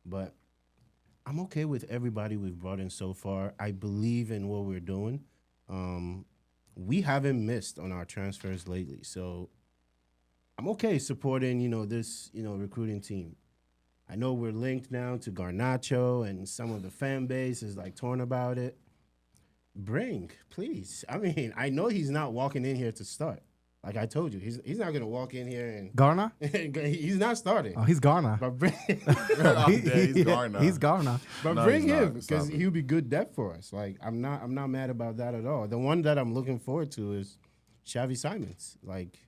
But I'm okay with everybody we've brought in so far. I believe in what we're doing. We haven't missed on our transfers lately, so I'm okay supporting, you know, this, you know, recruiting team. I know we're linked now to Garnacho, and some of the fan base is like torn about it. Bring, please. I mean, I know he's not walking in here to start. Like I told you, he's not gonna walk in here and Garner? he's not starting. Oh, he's Garner. But bring, He's gone now. He's Garner. but No, bring he's not. him It's because not. he'll be good depth for us. Like I'm not mad about that at all. The one that I'm looking forward to is Xavi Simmons. Like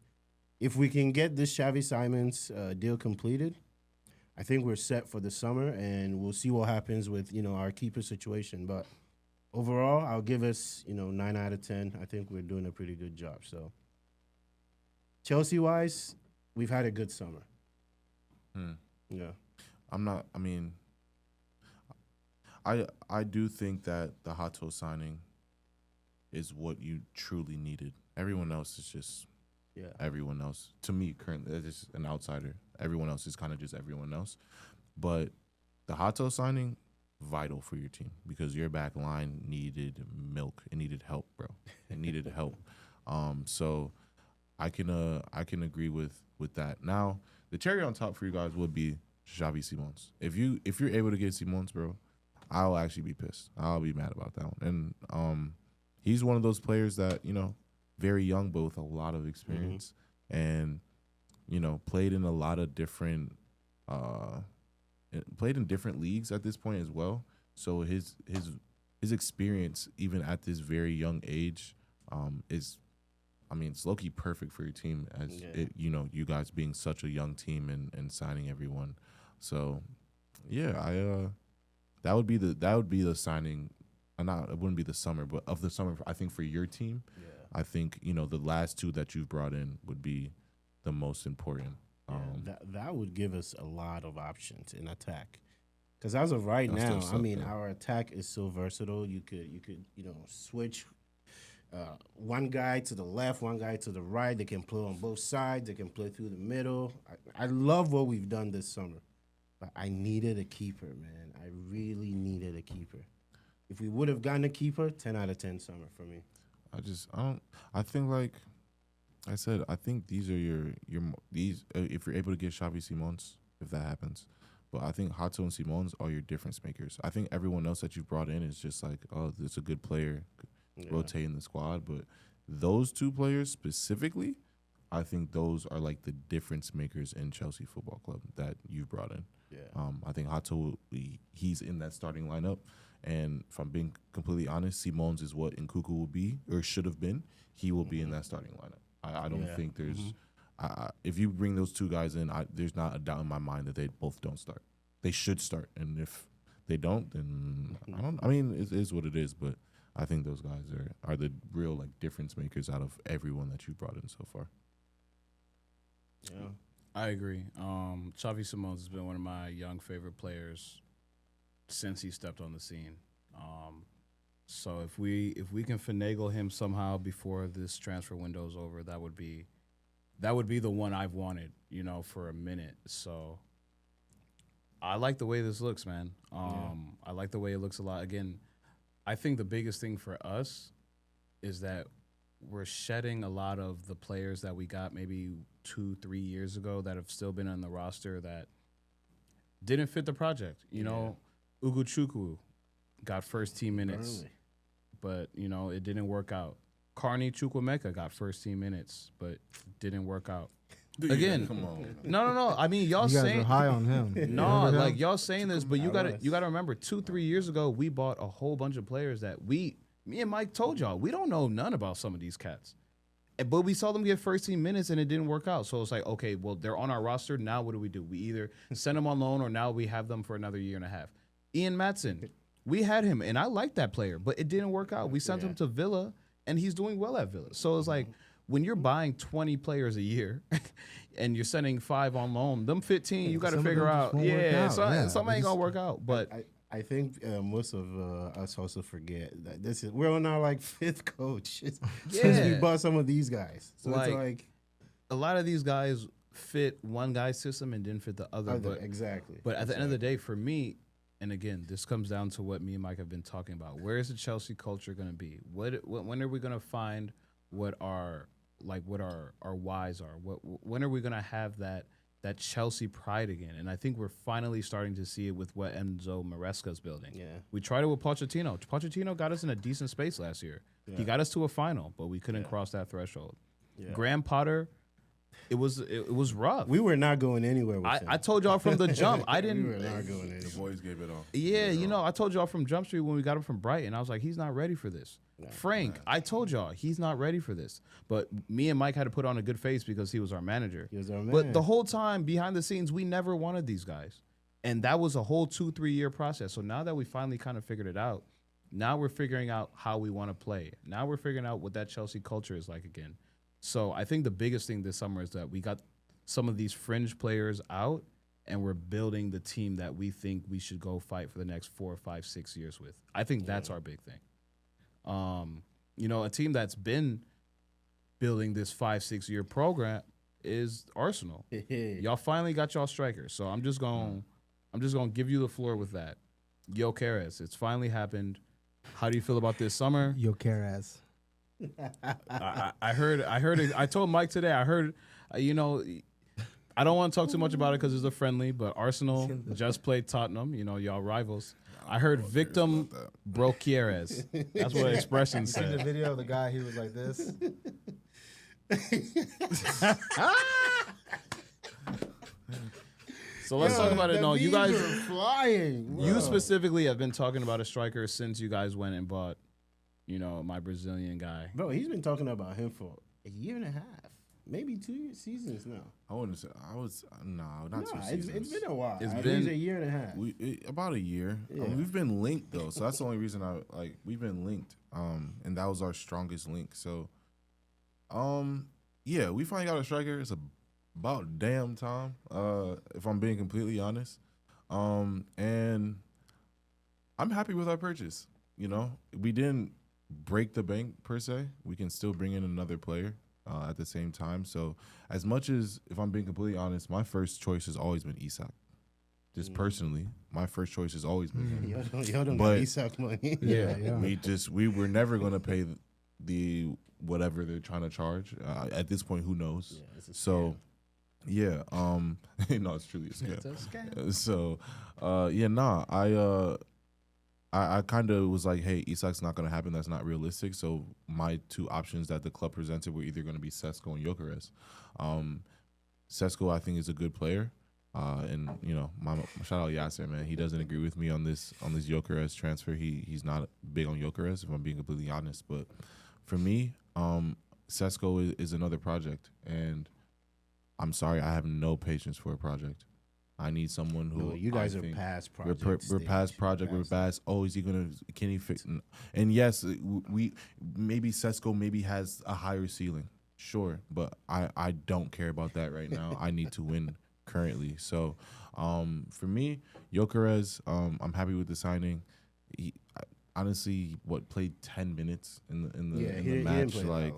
if we can get this Xavi Simmons deal completed, I think we're set for the summer, and we'll see what happens with, you know, our keeper situation. But overall, I'll give us, you know, 9 out of 10. I think we're doing a pretty good job. So Chelsea-wise, we've had a good summer. Yeah. I do think that the Hato signing is what you truly needed. Everyone else is just everyone else. To me, currently, that's just an outsider. Everyone else is kind of just everyone else. But the Hato signing, vital for your team because your back line needed milk. It needed help, bro. It needed help. So I can agree with that. Now, the cherry on top for you guys would be Xavi Simmons. If you're able to get Simmons, bro, I'll actually be pissed. I'll be mad about that one. And he's one of those players that, you know, very young but with a lot of experience and, you know, played in a lot of different played in different leagues at this point as well. So his experience, even at this very young age, is, I mean, it's low-key perfect for your team as you guys being such a young team and signing everyone. So yeah, that would be the signing. Not it wouldn't be the summer, but of the summer, I think for your team, I think the last two that you've brought in would be the most important. That would give us a lot of options in attack. Because as of right now, I mean, our attack is so versatile. You could switch one guy to the left, one guy to the right. They can play on both sides. They can play through the middle. I love what we've done this summer, but I needed a keeper, man. I really needed a keeper. If we would have gotten a keeper, 10 out of 10 summer for me. I think, like I said, I think these are if you're able to get Xavi Simmons, if that happens. But I think Hato and Simmons are your difference makers. I think everyone else that you've brought in is just like, oh, it's a good player, rotating the squad. But those two players specifically, I think those are like the difference makers in Chelsea Football Club that you've brought in. Yeah. I think Hato, he's in that starting lineup. And if I'm being completely honest, Simmons is what Nkuku will be or should have been. He will be in that starting lineup. I don't think there's if you bring those two guys in, there's not a doubt in my mind that they both don't start. They should start, and if they don't, then I don't. I mean, it is what it is. But I think those guys are the real like difference makers out of everyone that you brought in so far. Yeah, I agree. Xavi Simmons has been one of my young favorite players since he stepped on the scene. So if we can finagle him somehow before this transfer window is over, that would be the one I've wanted, for a minute. So I like the way this looks, man. I like the way it looks a lot. Again, I think the biggest thing for us is that we're shedding a lot of the players that we got maybe 2-3 years ago that have still been on the roster that didn't fit the project. Ugochukwu got first team minutes, but it didn't work out. Carney Chukwuemeka got first team minutes, but didn't work out. Again, come on. No. I mean, y'all saying are high on him. No, like y'all saying this, but you gotta remember 2-3 years ago we bought a whole bunch of players that me and Mike told y'all we don't know none about some of these cats. But we saw them get first team minutes and it didn't work out. So it's like, okay, well, they're on our roster. Now what do? We either send them on loan or now we have them for another year and a half. Ian Maatsen, we had him, and I liked that player, but it didn't work out. We sent him to Villa, and he's doing well at Villa. So it's like when you're buying 20 players a year and you're sending 5 on loan, them 15, you got to figure out. Some ain't going to work out. But I think most of us also forget that we're on our like 5th coach since we bought some of these guys. So it's like a lot of these guys fit one guy's system and didn't fit the other. Exactly. But at the end of the day, for me, and again, this comes down to what me and Mike have been talking about. Where is the Chelsea culture going to be? When are we going to find what our whys are? When are we going to have that Chelsea pride again? And I think we're finally starting to see it with what Enzo Maresca's building. Yeah. We tried it with Pochettino. Pochettino got us in a decent space last year. Yeah. He got us to a final, but we couldn't cross that threshold. Yeah. Graham Potter, it was rough. We were not going anywhere with him. I told y'all from the jump. I didn't. We were not going anywhere. The boys gave it off. Yeah, I told y'all from Jump Street when we got him from Brighton. I was like, he's not ready for this. Frank, I told y'all he's not ready for this. But me and Mike had to put on a good face because he was our manager. He was our man. But the whole time behind the scenes, we never wanted these guys. And that was a whole 2-3 year process. So now that we finally kind of figured it out, now we're figuring out how we want to play. Now we're figuring out what that Chelsea culture is like again. So I think the biggest thing this summer is that we got some of these fringe players out and we're building the team that we think we should go fight for the next 4, 5, 6 years with. I think that's our big thing. A team that's been building this 5-6 year program is Arsenal. Y'all finally got y'all strikers. So I'm just gonna give you the floor with that. Gyökeres, it's finally happened. How do you feel about this summer? Gyökeres. I heard it. I told Mike today. I heard, I don't want to talk too much about it because it's a friendly, but Arsenal just played Tottenham, y'all rivals. I heard Victim Gyökeres. That's what the expression said. You seen the video of the guy, he was like this? So let's talk about it. No, you guys, are flying. you bro. specifically have been talking about a striker since you guys went and bought, my Brazilian guy. Bro, he's been talking about him for a year and a half, maybe 2 seasons now. I wouldn't say not 2 seasons. It's been a while. It's At been- least a year and a half. About a year. Yeah. We've been linked though, so that's the only reason we've been linked. And that was our strongest link. So, yeah, we finally got a striker. It's about damn time. If I'm being completely honest, and I'm happy with our purchase. We didn't break the bank per se. We can still bring in another player at the same time. So, as much as, if I'm being completely honest, my first choice has always been Isak. Just personally, my first choice has always been him. Y'all don't got Isak money. Yeah. We were never gonna pay the whatever they're trying to charge. At this point, who knows? Yeah, it's a So, yeah, no, it's truly a scam. It's a scam. So, I kind of was like, hey, Isak's not gonna happen. That's not realistic. So my two options that the club presented were either gonna be Sesko and Gyökeres. Sesko, I think, is a good player. And my shout out Yasser, man. He doesn't agree with me on this Gyökeres transfer. He's not big on Gyökeres, if I'm being completely honest. But for me, Sesko is another project, and I'm sorry, I have no patience for a project. I need someone who you guys are past project. We're past project. We're past. Oh, is he gonna? Can he fix? And yes, we maybe Sesko maybe has a higher ceiling, sure, but I don't care about that right now. I need to win currently. So, for me, Gyökeres, I'm happy with the signing. He honestly, played 10 minutes in the match. Like,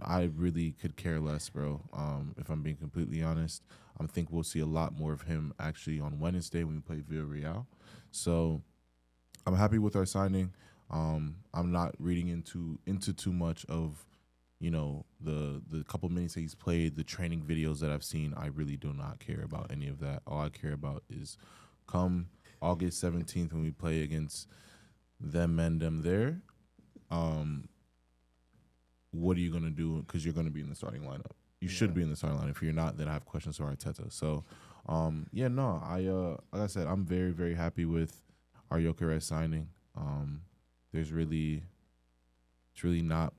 I really could care less, bro. If I'm being completely honest, I think we'll see a lot more of him actually on Wednesday when we play Villarreal. So, I'm happy with our signing. I'm not reading into too much of the couple minutes that he's played, the training videos that I've seen. I really do not care about any of that. All I care about is come August 17th when we play against them and them there. What are you going to do? Because you're going to be in the starting lineup. You should be in the starting lineup. If you're not, then I have questions for Arteta. So, like I said, I'm very, very happy with our Gyökeres signing. It's really not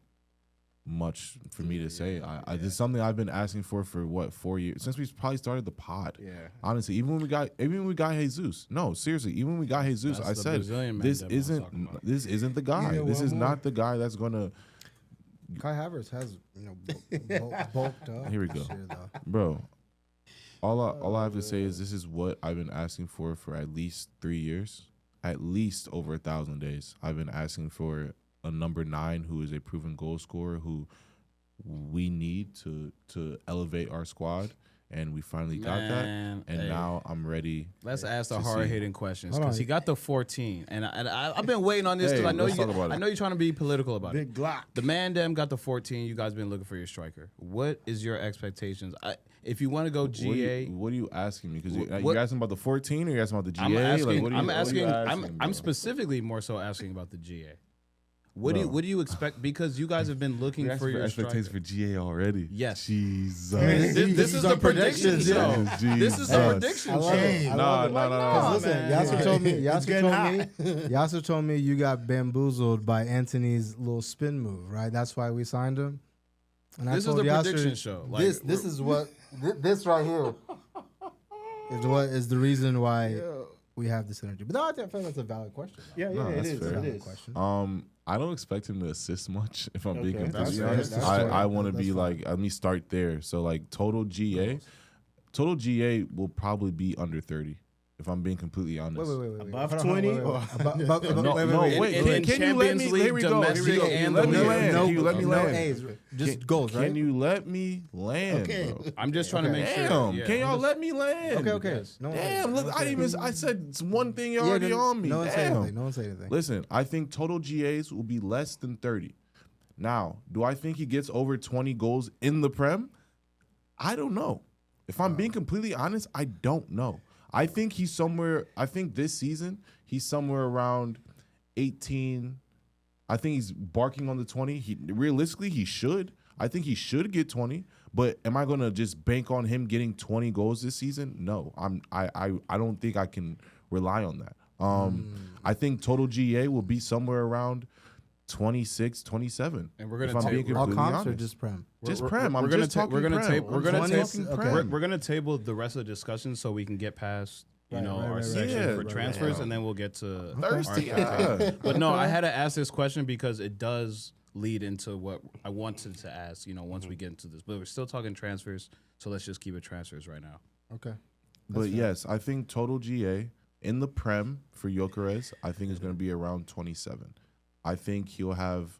much for me to say. This is something I've been asking for what, 4 years, since we probably started the pod. Yeah. Honestly, even when we got Jesus. No, seriously, even when we got Jesus, That's I the said Brazilian man this that I was talking isn't about. this isn't the guy. Yeah, this one is more. not the guy that's gonna. Kai Havertz has bulked up. Here we go. this year, though. Bro, all I have to say is this is what I've been asking for at least 3 years, at least over 1,000 days. I've been asking for a number 9 who is a proven goal scorer who we need to elevate our squad, and we finally got that. And hey. now I'm ready. Let's ask the to see. hard-hitting questions Hold on. because he got the 14, and I've been waiting on this Hey, because let's talk about it. I know you're trying to be political about it. Big Glock. The man dem got the 14. You guys been looking for your striker. What is your expectations? If you want to go GA, What are you asking me? Because What- you're asking about the 14 or you're asking about the GA? I'm asking. Like, I'm what are asking. you I'm bro? specifically more so asking about the GA. What Bro. do you expect? Because you guys have been looking You're for asking your expectations striker. for GA already. Yes. Jesus. This is the prediction predictions, show. yeah. This is the Jesus. prediction I love show. it. I love it. No. Because listen, man. Yasser told me. It's Yasser told me you got bamboozled by Anthony's little spin move, right? That's why we signed him. And This is told the Yasser, prediction show. Like, this is what this right here is the reason why we have this energy. But no, I feel like that's a valid question. though. Yeah, No, it that's is. fair. It Valid is. question. I don't expect him to assist much, if I'm being Okay, completely that's fair. honest. That's I fair. want to That's be fine. like, let me start there. So, like, total GA will probably be under 30, if I'm being completely honest. Wait. Above Hold on, 20 wait. or- Wait. In Can you let me? Champions Here League, we go. domestic, and Let the me league. land. Can you let me no land? A's, just goals, right? Can you let me land, Okay. bro? I'm just trying to make sure. Damn, yeah. can y'all let me land? Okay. Yes. No one Damn, said- look, no one I said- even I said it's one thing you're Yeah, already on me. No one said Damn. anything. No one said anything. Listen, I think total GAs will be less than 30. Now, do I think he gets over 20 goals in the Prem? I don't know. If I'm being completely honest, I don't know. I think this season, he's somewhere around 18. I think he's barking on the 20. Realistically, he should. I think he should get 20. But am I going to just bank on him getting 20 goals this season? No, I don't think I can rely on that. I think total GA will be somewhere around 26, 27. And we're gonna all comps or just Prem? Just Prem. We're gonna table the rest of the discussion so we can get past our right, section for transfers, and then we'll get to thirsty. But no, I had to ask this question because it does lead into what I wanted to ask. Once we get into this, but we're still talking transfers, so let's just keep it transfers right now. Okay. But yes, I think total GA in the Prem for Gyökeres, I think is going to be around 27. I think he'll have.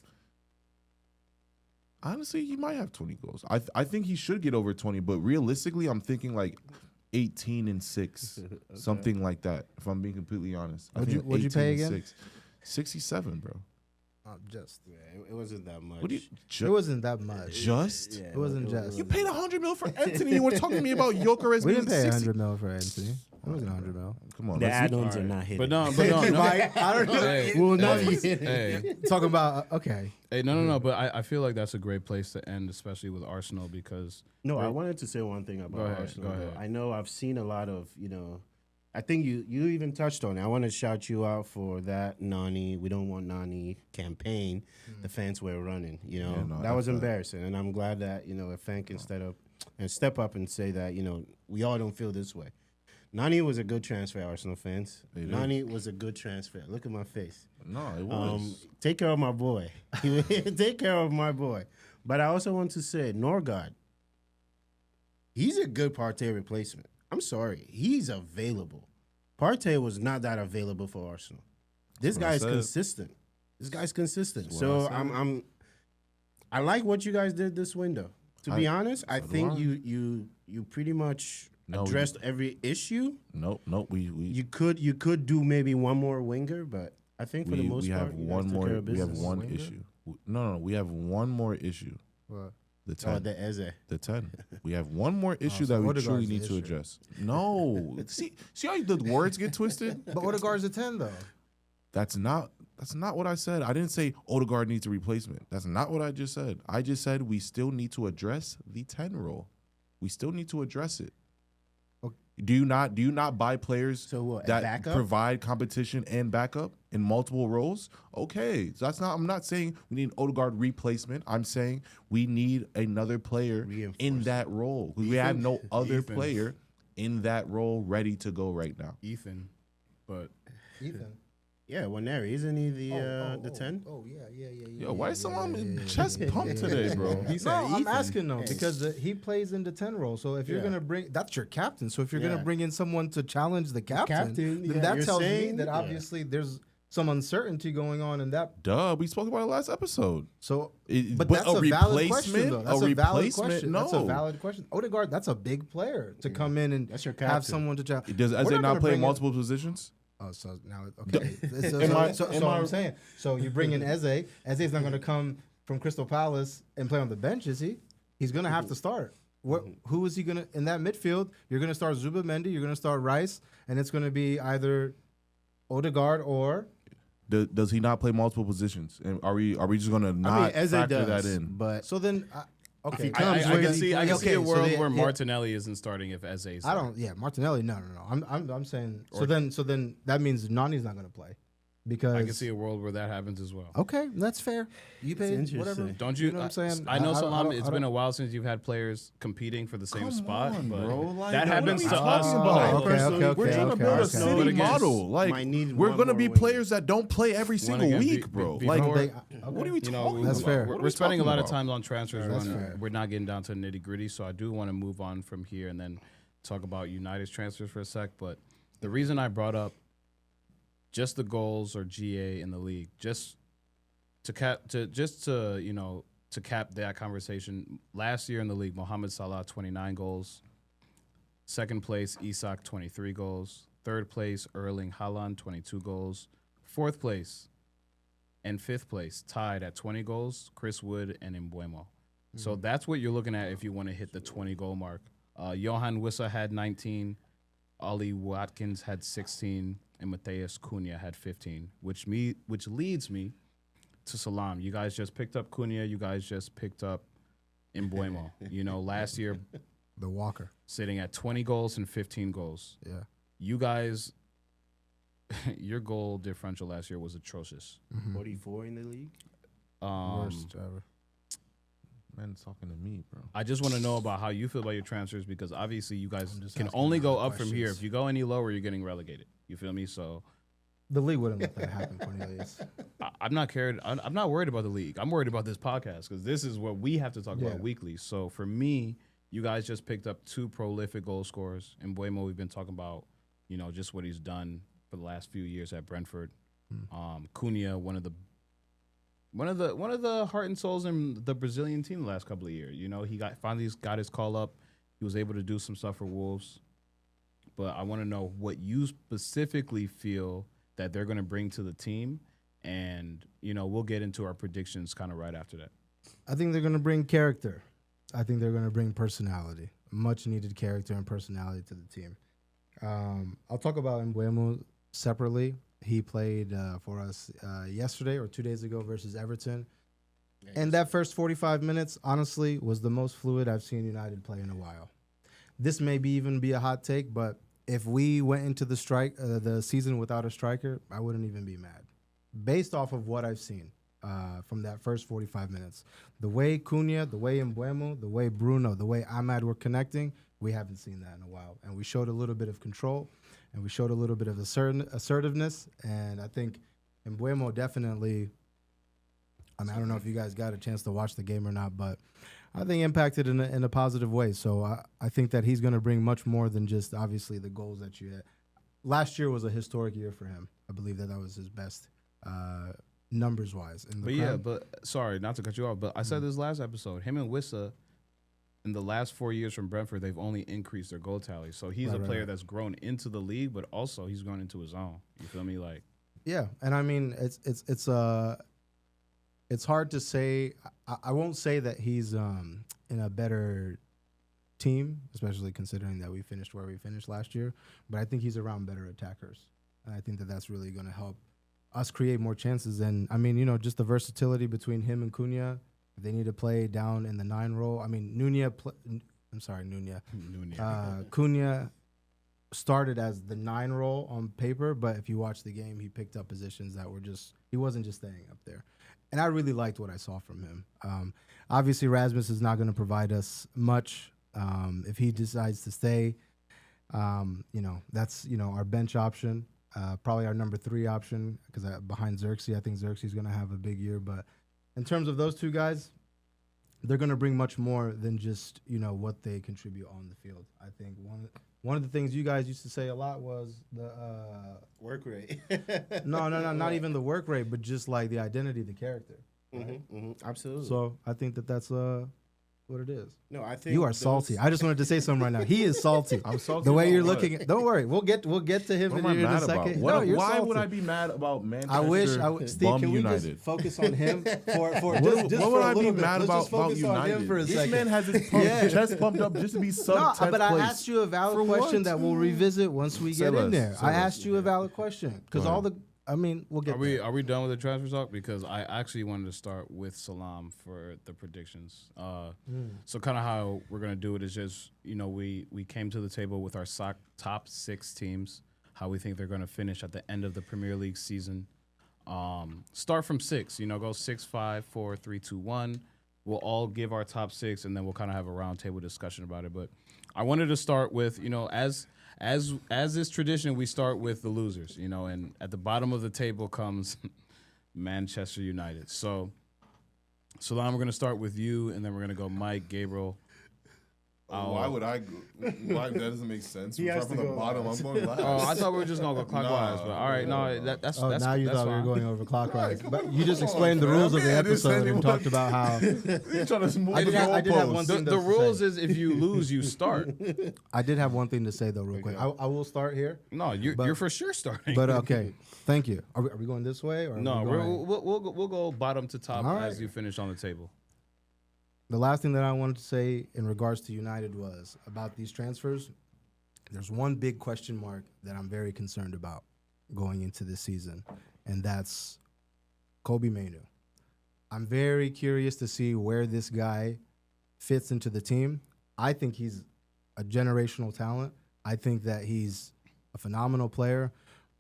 Honestly, he might have 20 goals. I think he should get over 20, but realistically, I'm thinking like 18 and 6, something like that. If I'm being completely honest, What'd you pay again? 67, bro. It wasn't that much. It wasn't that much. Just? Yeah, It wasn't just. You paid 100 mil for Anthony. You were talking to me about Gyökeres. We didn't pay 100 mil for Anthony. It wasn't 100 mil. Come on, The let's add-ons are not hitting. But no. Mike, I don't know. Hey, We'll not hey, be hey, talking about. Okay. hey, no. But I feel like that's a great place to end, especially with Arsenal, because No, I wanted to say one thing about Go ahead, Arsenal. go ahead. I know I've seen a lot of, I think you even touched on it. I want to shout you out for that Nani, we don't want Nani campaign the fans were running. That was embarrassing. And I'm glad that, a fan can step up and say that, we all don't feel this way. Nani was a good transfer, Arsenal fans. Nani was a good transfer. Look at my face. No, it was. Take care of my boy. Take care of my boy. But I also want to say, Norgard, he's a good Partey replacement. I'm sorry. He's available. Partey was not that available for Arsenal. This guy's consistent. So I like what you guys did this window. To be honest, I think you pretty much addressed every issue. Nope. You could do maybe one more winger, but I think for the most part, we have one issue. No, we have one more issue. What? The 10. The Eze. The 10. We have one more issue so that we Odegaard's truly the need to issue. address. No. See how the words get twisted? But Odegaard's a 10 though. That's not what I said. I didn't say Odegaard needs a replacement. That's not what I just said. I just said we still need to address the 10 role. We still need to address it. Okay. Do you not buy players that backup? provide competition and backup in multiple roles? Okay. So I'm not saying we need an Odegaard replacement. I'm saying we need another player in that role. We have no other player in that role ready to go right now. Ethan. Yeah, Waneri, isn't he the 10? Oh yeah. Yo, why is someone chest pumped today, bro? I'm asking though because he plays in the 10 role. So if you're gonna bring, that's your captain. So if you're gonna bring in someone to challenge the captain, then that tells me that obviously there's some uncertainty going on in that. Duh, we spoke about it last episode. So, but that's a valid question replacement? though. That's A a valid replacement? question. No. That's a valid question. Odegaard, that's a big player to come in and That's your have captain. someone to challenge. Does We're Eze not not gonna play bring in- multiple positions? Oh, so now okay. So Am I- I'm saying, so you bring in Eze. Eze's not going to come from Crystal Palace and play on the bench, is he? He's going to have to start. Who is he going to in that midfield? You're going to start Zubimendi. You're going to start Rice, and it's going to be either Odegaard or. Does he not play multiple positions? And are we just going to not Eze factor does, that in? but So then, okay. I can see a world so where Martinelli isn't starting if Eze's I don't. Yeah, Martinelli. No. I'm saying. So then that means Nani's not going to play, because I can see a world where that happens as well. Okay, that's fair. You pay interesting. whatever. Don't you? know what I'm saying? I know, I Salam. don't- It's been a while since you've had players competing for the same Come spot, on, but bro. Like, that what happens are we to us. talking about? We're trying to build a okay. city But again, model. Like might need we're one going to more be winger. players that don't play every single again, week, bro. Like what are we talking about? That's fair. What are We're we spending a talking lot of about? time on transfers. That's fair. We're not getting down to the nitty gritty, so I do want to move on from here and then talk about United's transfers for a sec. But the reason I brought up just the goals or GA in the league, just to cap that conversation. Last year in the league, Mohamed Salah 29 goals. Second place, Isak 23 goals. Third place, Erling Haaland 22 goals. Fourth place and fifth place tied at 20 goals, Chris Wood and Bueno. So that's what you're looking at if you want to hit the 20 goal mark. Johan Wissa had 19, Ollie Watkins had 16, and Matheus Cunha had 15, which leads me to Salam. You guys just picked up Cunha. You guys just picked up in Bueno. You know, last year The Walker. sitting at 20 goals and 15 goals. Yeah. You guys, your goal differential last year was atrocious. 44 in the league. Worst ever. Man's talking to me, bro. I just want to know about how you feel about your transfers because obviously you guys I'm just can asking only the go hard up from here. questions. If you go any lower, you're getting relegated. You feel me? So The league wouldn't let that happen, Cornelius. I'm not cared. I'm not worried about the league. I'm worried about this podcast because this is what we have to talk Yeah. about weekly. So for me, you guys just picked up 2 prolific goal scorers. In Bueno, we've been talking about, you know, just what he's done for the last few years at Brentford. Cunha, one of the heart and souls in the Brazilian team the last couple of years. You know, he finally got his call up. He was able to do some stuff for Wolves. But I want to know what you specifically feel that they're going to bring to the team. And, you know, we'll get into our predictions kind of right after that. I think they're going to bring character. I think they're going to bring personality, much needed character and personality to the team. I'll talk about Mbeumo separately. He played for us yesterday or 2 days ago versus Everton. And that first 45 minutes, honestly, was the most fluid I've seen United play in a while. This may even be a hot take, but if we went into the season without a striker, I wouldn't even be mad. Based off of what I've seen from that first 45 minutes. The way Cunha, the way Mbeumo, the way Bruno, the way Ahmad were connecting, we haven't seen that in a while. And we showed a little bit of control, and we showed a little bit of assertiveness. And I think Mbeumo definitely, I mean, I don't know if you guys got a chance to watch the game or not, but I think impacted in a positive way. So I think that he's going to bring much more than just obviously the goals that you had. Last year was a historic year for him. I believe that was his best numbers-wise. But sorry, not to cut you off, but I said this last episode. Him and Wissa, in the last 4 years from Brentford, they've only increased their goal tally. So he's a player that's grown into the league, but also he's grown into his own. You feel me? Like, yeah, and I mean it's hard to say. I won't say that he's in a better team, especially considering that we finished where we finished last year. But I think he's around better attackers, and I think that that's really going to help us create more chances. And I mean, you know, just the versatility between him and Cunha. If they need to play down in the 9 role, I mean, Cunha started as the 9 role on paper, but if you watch the game, he picked up positions that were he wasn't just staying up there. And I really liked what I saw from him. Obviously, Rasmus is not going to provide us much. If he decides to stay, you know, that's, you know, our bench option, probably our number 3 option, because behind Xerxes, I think Xerxes is going to have a big year. But in terms of those 2 guys, they're going to bring much more than just, you know, what they contribute on the field. I think one of the things you guys used to say a lot was the Work rate. no, not even the work rate, but just like the identity, the character. Right? Absolutely. So I think that that's what it is. No, I think You are salty. I just wanted to say something right now. He is salty. I'm salty. The way about you're what? looking at, don't worry. We'll get to him What in am I here in a mad second. about? No, you're Why salty. would I be mad about Manchester? I wish Steve, Bum can we United? just focus on him for What just would for a I be little bit? mad Let's about just focus on him United? for a This second. man has his chest pumped up just to be sub 10th No, but place. I asked you a valid For question what? that we'll revisit once we get in less. there. Say I less. asked you a valid question because Go all ahead. the. I mean, we'll get. there. are we done with the transfer talk? Because I actually wanted to start with Salam for the predictions. So kind of how we're gonna do it is just, you know, we came to the table with our top 6 teams, how we think they're gonna finish at the end of the Premier League season. Start from 6, you know, go 6, 5, 4, 3, 2, 1. We'll all give our top 6, and then we'll kind of have a roundtable discussion about it. But I wanted to start with, you know, as is tradition, we start with the losers, you know, and at the bottom of the table comes Manchester United. So, Salam, we're going to start with you, and then we're going to go Mike, Gabriel. Why would I go? Why, that doesn't make sense. He We has start from to the go bottom. last. I'm going last. Oh, I thought we were just going to go clockwise, Nah, but all right, no, no. that's Oh, that's now you that's thought we were fine. going over clockwise. Come But on, you just come on, explained the man. rules of the Yeah, just episode saying and what- talked about how You're trying to move I the did have one goalposts. thing The to rules say. is if you lose, you start. I did have one thing to say though, real quick. Okay. I will start here, No, you're for sure starting. but okay. Thank you. Are we going this way or are no, we going- we'll go bottom to top All right. as you finish on the table. The last thing that I wanted to say in regards to United was about these transfers. There's one big question mark that I'm very concerned about going into this season, and that's Kobbie Mainoo. I'm very curious to see where this guy fits into the team. I think he's a generational talent. I think that he's a phenomenal player.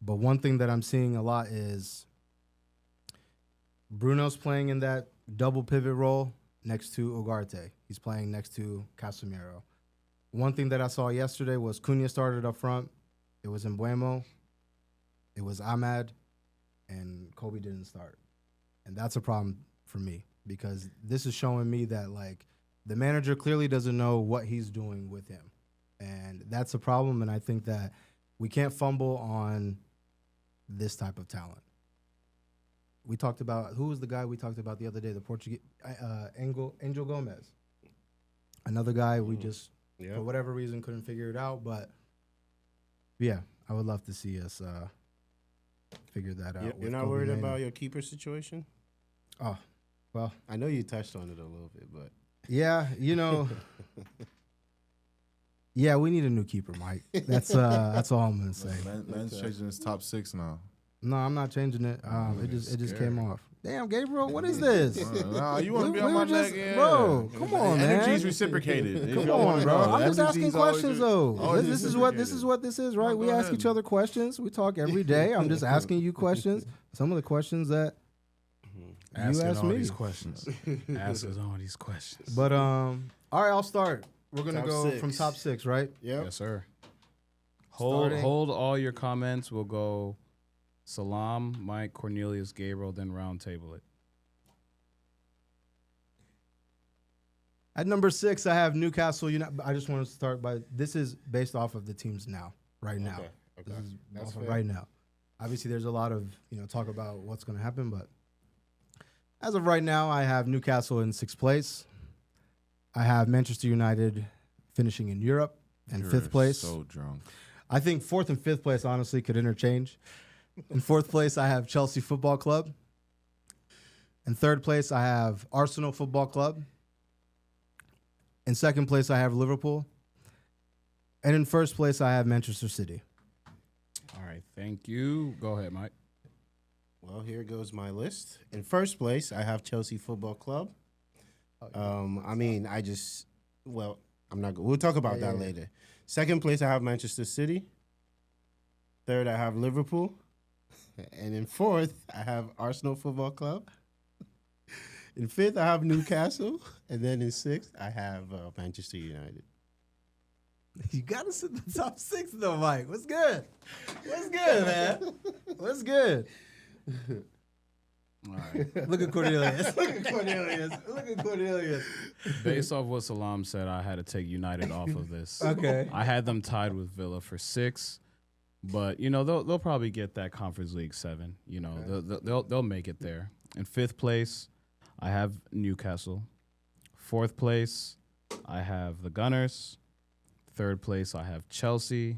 But one thing that I'm seeing a lot is Bruno's playing in that double pivot role next to Ugarte. He's playing next to Casemiro. One thing that I saw yesterday was Cunha started up front. It was Bueno. It was Ahmad. And Kobe didn't start. And that's a problem for me because this is showing me that, like, the manager clearly doesn't know what he's doing with him. And that's a problem, and I think that we can't fumble on this type of talent. We talked about, who was the guy we talked about the other day, the Portuguese, Angel Gomez. Another guy we just, for whatever reason, couldn't figure it out. But, yeah, I would love to see us figure that out. You're not worried about your keeper situation? Oh, well. I know you touched on it a little bit, but. Yeah, yeah, we need a new keeper, Mike. That's all I'm gonna say. Man's changing his top 6 now. No, I'm not changing it. It just came off. Damn, Gabriel, what is this? Nah, you want to be on my neck, bro? Come on, man. Energy's reciprocated. Come on, bro. I'm just asking questions, though. This is what this is, right? We ask each other questions. We talk every day. I'm just asking you questions. Some of the questions that you asked me. These questions. Ask us all these questions. But all right, I'll start. We're gonna go from top 6, right? Yep. Yes, sir. Hold all your comments. We'll go Salam, Mike, Cornelius, Gabriel, then round table it. At number 6, I have Newcastle United. I just want to start by, this is based off of the teams now, right now. Okay. This is off of right now. Obviously, there's a lot of talk about what's going to happen, but as of right now, I have Newcastle in 6th place. I have Manchester United finishing in Europe in 5th place. So drunk. I think 4th and 5th place, honestly, could interchange. In 4th place, I have Chelsea Football Club. In 3rd place, I have Arsenal Football Club. In 2nd place, I have Liverpool. And in 1st place, I have Manchester City. All right, thank you. Go ahead, Mike. Well, here goes my list. In 1st place, I have Chelsea Football Club. I'm not. We'll talk about that later. 2nd place, I have Manchester City. 3rd, I have Liverpool. And in 4th, I have Arsenal Football Club. In 5th, I have Newcastle. And then in 6th, I have Manchester United. You got to sit the top 6, though, Mike. What's good? What's good, man? What's good? All right. Look at Cornelius. Look at Cornelius. Look at Cornelius. Based off what Salam said, I had to take United off of this. Okay. I had them tied with Villa for 6, but they'll probably get that Conference League 7. They'll make it there. In 5th place, I have Newcastle. 4th place, I have the Gunners. 3rd place, I have Chelsea.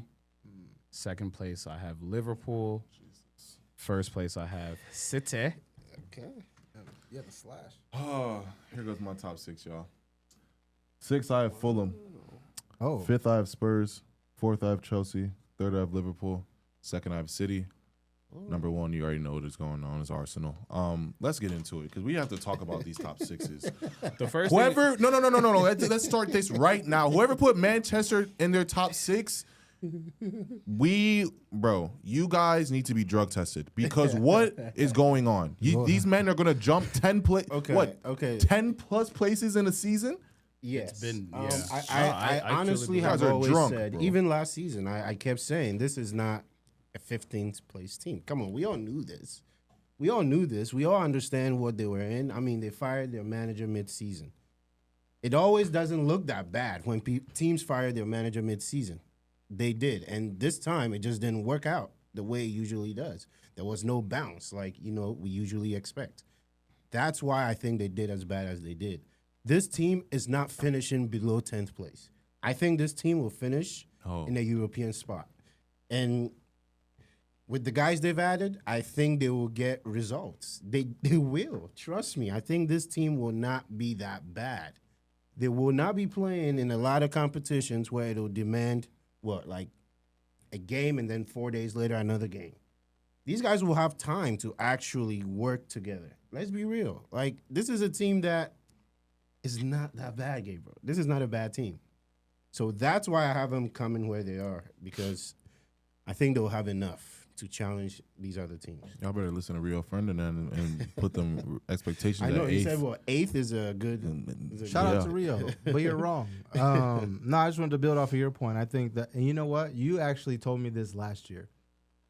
2nd place, I have Liverpool. 1st place, I have City. Okay. You have a slash. Oh, here goes my top 6, y'all. 6, I have Fulham. Oh. 5th, I have Spurs. 4th, I have Chelsea. 3rd, I have Liverpool. 2nd, I have City. Number 1, you already know what is going on, is Arsenal. Let's get into it because we have to talk about these top 6s. The first Whoever, no. Let's start this right now. Whoever put Manchester in their top 6, you guys need to be drug tested because what is going on? These men are gonna jump 10 10 plus places in a season. Yes. It's been, I honestly have always said, bro. Even last season, I kept saying this is not a 15th place team. Come on, we all knew this. We all understand what they were in. I mean, they fired their manager mid-season. It always doesn't look that bad when teams fire their manager mid-season. They did, and this time it just didn't work out the way it usually does. There was no bounce like we usually expect. That's why I think they did as bad as they did. This team is not finishing below 10th place. I think this team will finish in a European spot. And with the guys they've added, I think they will get results. They will. Trust me. I think this team will not be that bad. They will not be playing in a lot of competitions where it'll demand, like a game and then 4 days later another game. These guys will have time to actually work together. Let's be real. Like, this is a team that is not that bad, Gabriel. This is not a bad team. So that's why I have them coming where they are, because I think they'll have enough to challenge these other teams. Y'all better listen to Real Ferdinand and put them expectations I know at he eighth. said, well, eighth is a good. Shout out to Rio, but you're wrong. No, I just wanted to build off of your point. I think that, and you know what? You actually told me this last year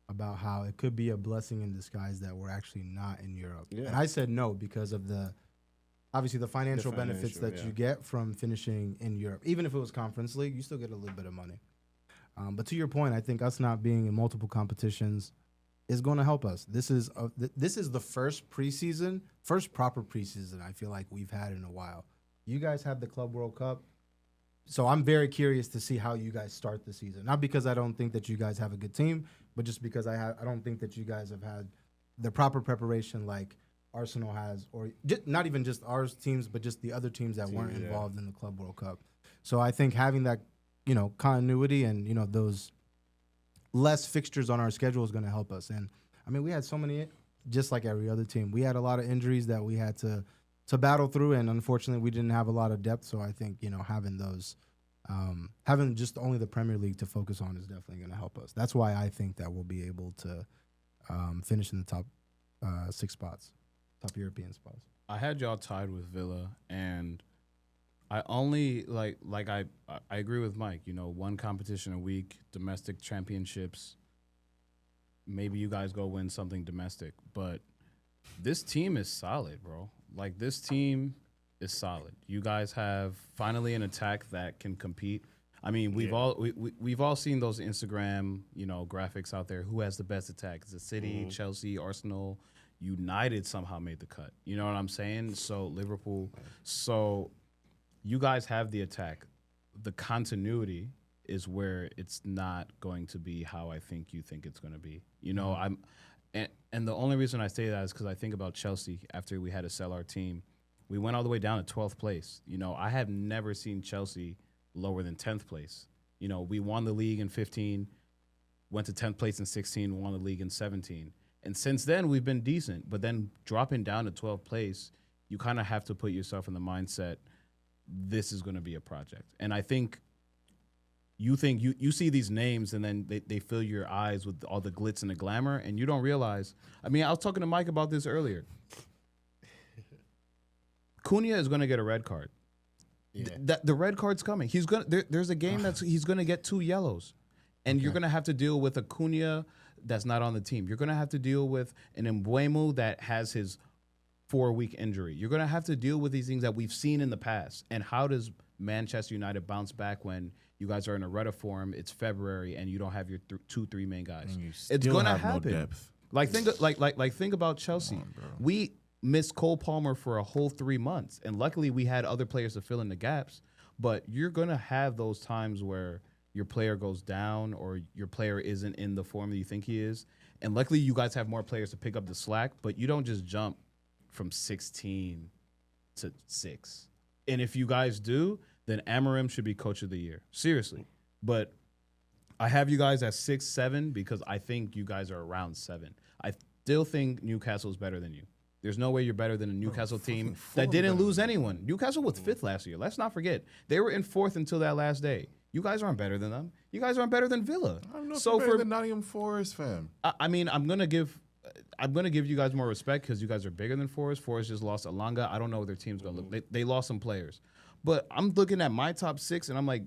about how it could be a blessing in disguise that we're actually not in Europe. Yeah. And I said no because of obviously the financial benefits that you get from finishing in Europe. Even if it was Conference League, you still get a little bit of money. But to your point, I think us not being in multiple competitions is going to help us. This is the first proper preseason I feel like we've had in a while. You guys had the Club World Cup, so I'm very curious to see how you guys start the season. Not because I don't think that you guys have a good team, but just because I don't think that you guys have had the proper preparation like Arsenal has, or not even just our teams, but just the other teams that weren't involved in the Club World Cup. So I think having that, continuity and, those less fixtures on our schedule is going to help us. And, I mean, we had so many, just like every other team. We had a lot of injuries that we had to battle through, and unfortunately we didn't have a lot of depth. So I think, having those, having just only the Premier League to focus on is definitely going to help us. That's why I think that we'll be able to finish in the top 6 spots, top European spots. I had y'all tied with Villa, and I only I agree with Mike. One competition a week, domestic championships. Maybe you guys go win something domestic, but this team is solid, bro. Like, this team is solid. You guys have finally an attack that can compete. I mean, we've all seen those Instagram graphics out there. Who has the best attack? Is it City, Chelsea, Arsenal? United somehow made the cut. You know what I'm saying? So Liverpool. So you guys have the attack. The continuity is where it's not going to be how I think you think it's going to be. And the only reason I say that is because I think about Chelsea after we had to sell our team. We went all the way down to 12th place. I have never seen Chelsea lower than 10th place. We won the league in 15, went to 10th place in 16, won the league in 17. And since then, we've been decent. But then dropping down to 12th place, you kind of have to put yourself in the mindset, this is going to be a project. And I think you see these names and then they fill your eyes with all the glitz and the glamour, and you don't realize. I mean, I was talking to Mike about this earlier. Cunha is going to get a red card. Yeah. The red card's coming. There's a game he's going to get 2 yellows. And you're going to have to deal with a Cunha that's not on the team. You're going to have to deal with an Bueno that has his 4-week injury. You're going to have to deal with these things that we've seen in the past. And how does Manchester United bounce back when you guys are in a rudder form, it's February, and you don't have your 2-3 main guys? It's going to happen. No depth. Think about Chelsea. We missed Cole Palmer for a whole 3 months, and luckily we had other players to fill in the gaps. But you're going to have those times where your player goes down or your player isn't in the form that you think he is. And luckily you guys have more players to pick up the slack, but you don't just jump from 16 to 6. And if you guys do, then Amorim should be coach of the year. Seriously. But I have you guys at 6, 7 because I think you guys are around 7. I still think Newcastle is better than you. There's no way you're better than a Newcastle team that didn't lose anyone. Newcastle was 5th last year. Let's not forget. They were in 4th until that last day. You guys aren't better than them. You guys aren't better than Villa. I'm not better than Nottingham Forest, fam. I mean, I'm gonna give you guys more respect because you guys are bigger than Forest. Forest just lost Alanga. I don't know what their team's gonna look. They lost some players, but I'm looking at my top 6, and I'm like,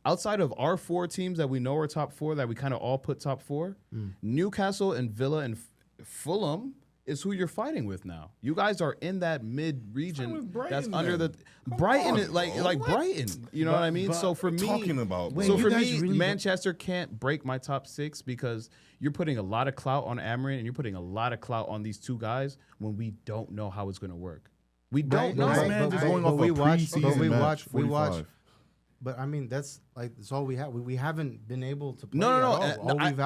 outside of our 4 teams that we know are top 4, that we kind of all put top 4, Newcastle and Villa and Fulham is who you're fighting with now. You guys are in that mid region that's under the Brighton is like Brighton. You know what I mean? So for me, Manchester can't break my top 6 because you're putting a lot of clout on Amorim and you're putting a lot of clout on these 2 guys when we don't know how it's going to work. We don't know. Man, just going off we watch. But I mean, that's all we have. We haven't been able to play. No.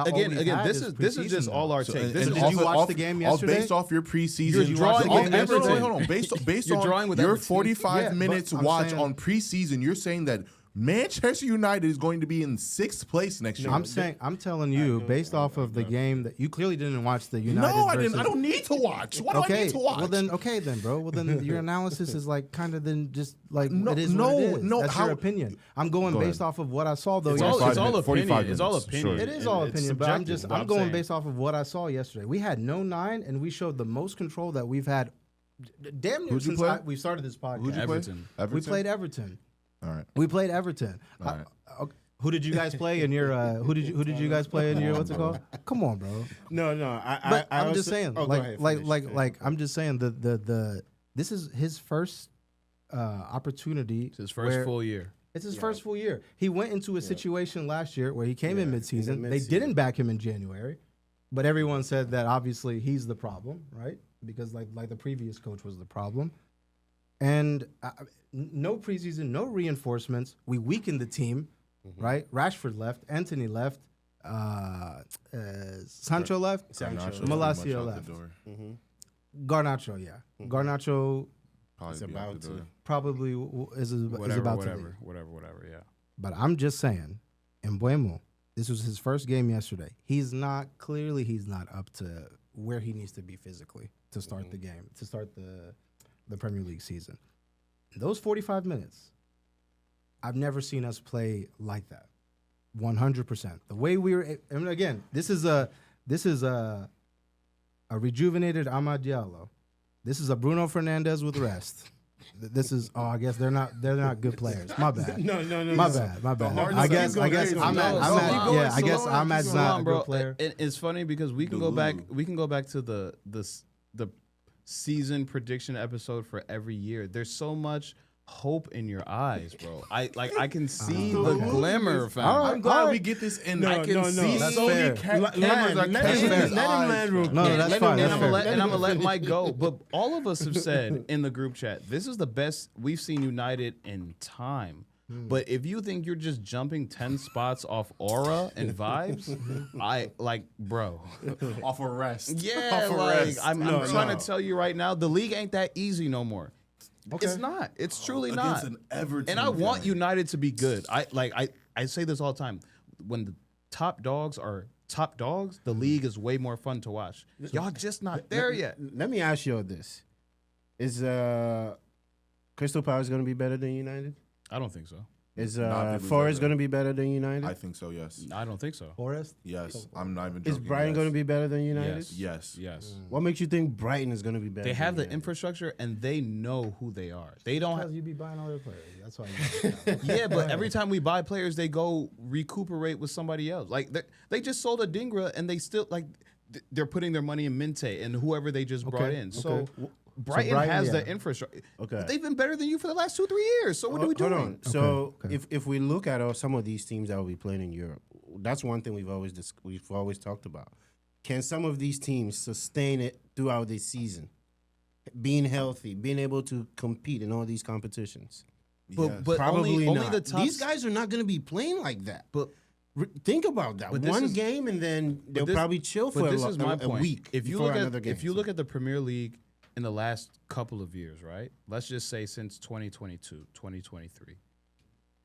Again, this is just all our take. Did you watch the game yesterday? Based off your preseason, you're drawing with everything. Hold on. Based on your 45 minutes watch on preseason, you're saying that Manchester United is going to be in 6th place next year. I'm telling you, based off of the game that you clearly didn't watch the United. No, I versus, didn't. I don't need to watch. Why do I need to watch? Well then, bro. Well then, your analysis is like kind of then just like No, it is no, what it is. no, That's your opinion. I'm going Go based ahead. off of what I saw though. It's yesterday. all 45 opinion. It's all minutes, opinion. sure. It is all It's opinion, but subjective, I'm going saying. based off of what I saw yesterday. We had no 9, and we showed the most control that we've had. Damn near Who'd you since play? we started this podcast. Who'd you play? Everton. We played Everton. All right. We played Everton. All right. Who did you guys play in your? Who did you guys play in your? What's it called? Come on, bro. No. I'm just saying, go ahead, finish. I'm just saying the this is his first opportunity. It's his first full year. It's his first full year. He went into a situation last year where he came in midseason. They mid-season. didn't back him in January, but everyone said that obviously he's the problem, right? Because like the previous coach was the problem. And no preseason, no reinforcements. We weakened the team, right? Rashford left, Anthony left, Sancho left, Malacia left. Garnacho, yeah. Garnacho It's about to. probably is about to leave. Whatever, yeah. But I'm just saying, Bueno, this was his first game yesterday. He's not up to where he needs to be physically to start the game, to start the Premier League season. Those 45 minutes, I've never seen us play like that. 100%. The way we were, and again, this is a rejuvenated Amad Diallo. This is a Bruno Fernandes with rest. This is I guess they're not good players. My bad. No. My bad. hard I to guess keep going. I guess Ahmad's not a good player. And it's funny because we can go back to the season prediction episode for every year. There's so much hope in your eyes, bro. I can see the glimmer, fam. I'm glad we get this in. I can see That's so fair. cameras are Let catching him his eyes, land bro. real No, quick. that's Let fine. him- That's fair. I'm gonna let Mike go. But all of us have said in the group chat, this is the best we've seen United in time. But if you think you're just jumping 10 spots off aura and vibes, bro. Off arrest. Yeah, Off like arrest. I'm trying to tell you right now, the league ain't that easy no more. Okay. It's not. It's truly Against not. an Everton And I want fan. United to be good. I say this all the time. When the top dogs are top dogs, the league is way more fun to watch. Y'all just not there yet. Let me ask you this: Is Crystal Palace going to be better than United? I don't think so. Is Not if it was Forest like going to be better than United? I think so. Yes. I don't think so. Forest? Yes. I'm not even. Is joking, Bryan yes. going to be better than United? Yes. Yes. Yes. What makes you think Brighton is going to be better? They have the than United? infrastructure and they know who they are. They don't. Because you be buying all their players. That's why. Yeah, but every time we buy players, they go recuperate with somebody else. Like they just sold a Dingra, and they still they're putting their money in Minte and whoever they just brought in. So Brighton has the infrastructure. Okay. They've been better than you for the last 2-3 years. So what are we doing? Hold on. So Okay. if we look at some of these teams that will be playing in Europe, that's one thing we've always talked about. Can some of these teams sustain it throughout the season, being healthy, being able to compete in all these competitions? But Probably only not. the top. These guys are not going to be playing like that. But Think about that. But this One is- game and then they'll this- probably chill for But this is my a point. week. If you before look another at game. if you look at the Premier League in the last couple of years, right? Let's just say since 2022, 2023.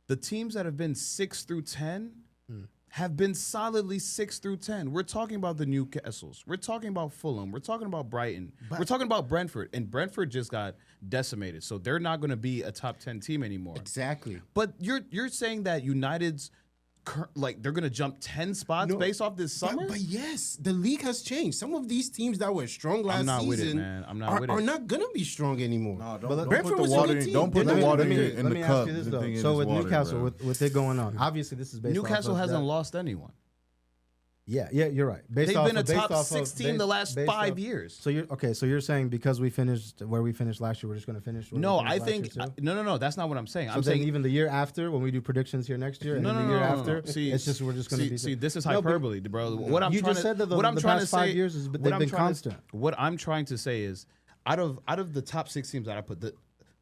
The teams that have been 6 through 10 have been solidly 6 through 10. We're talking about the Newcastles. We're talking about Fulham. We're talking about Brighton. We're talking about Brentford. And Brentford just got decimated. So they're not going to be a top 10 team anymore. exactly. But you're saying that United's they're going to jump 10 spots based off this summer? But yes, the league has changed. Some of these teams that were strong last not season with it, man. I'm not with it. are not going to be strong anymore. No, But don't Brentford put the was water. on the team. Don't put Let the me- water let me- in the ask cup. you this the though. thing in So his with water, Newcastle, bro. with it going on, obviously this is based off Newcastle of hasn't that. lost anyone. Yeah, you're right. They've been a top 6 team the last 5 years. So you're saying because we finished where we finished last year, we're just going to finish. Where No, we finished I last think year too? no. That's not what I'm saying. So I'm then saying even the year after, when we do predictions here next year, and then the year after, See, it's just we're just going to be. see. This is No, but hyperbole, bro. What I'm you trying just to, said that the what I'm trying past to 5 say, years is what they've I'm been trying to- constant. What I'm trying to say is, out of the top 6 teams that I put,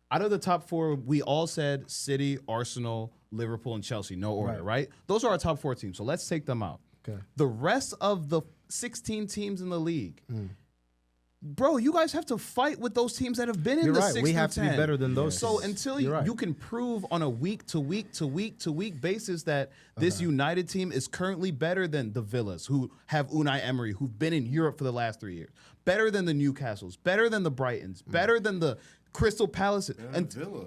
out of the top 4, we all said City, Arsenal, Liverpool, and Chelsea. No order, right? Those are our top 4 teams. So let's take them out. Okay. The rest of the 16 teams in the league, bro, you guys have to fight with those teams that have been in You're the right. 6 We through have to 10. be better than those. So teams. until You're right. you can prove on a week to week to week to week basis that this United team is currently better than the Villas, who have Unai Emery, who've been in Europe for the last 3 years, better than the Newcastles, better than the Brightons, better than the Crystal Palaces. And Villa.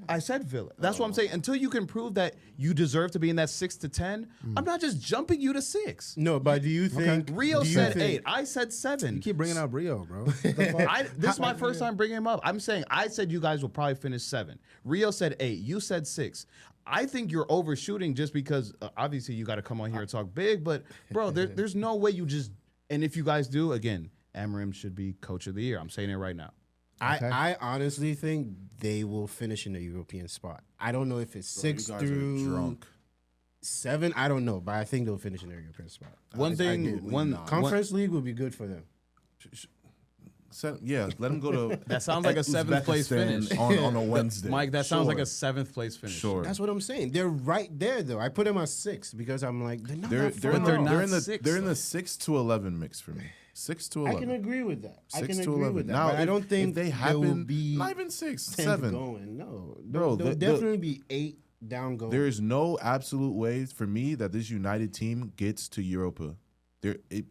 I said Villa. That's what I'm saying. Until you can prove that you deserve to be in that 6 to 10, I'm not just jumping you to 6. No, but do you think Rio do you said think- 8. I said 7. You keep bringing up Rio, bro. This is my first time bringing him up. I'm saying I said you guys will probably finish 7. Rio said 8. You said 6. I think you're overshooting just because obviously you got to come on here and talk big. But bro, there's no way you just. And if you guys do, again, Amorim should be coach of the year. I'm saying it right now. I honestly think they will finish in the European spot. I don't know if it's 6 you guys are through drunk. 7. I don't know, but I think they'll finish in the European spot. Conference League will be good for them. Yeah, let him go to. That sounds like a 7th place finish on a Wednesday. Mike, that sounds like a 7th place finish. Sure. That's what I'm saying. They're right there, though. I put them at 6 because I'm like they're not that far. They're in the 6 to 11 mix for me. 6 to 11. I can agree with that. 6 to 11. That. Now, but I don't think if they will happen, be not even 6, 10th 7. going. No, Bro, they'll definitely be 8 down going. There is no absolute way for me that this United team gets to Europa.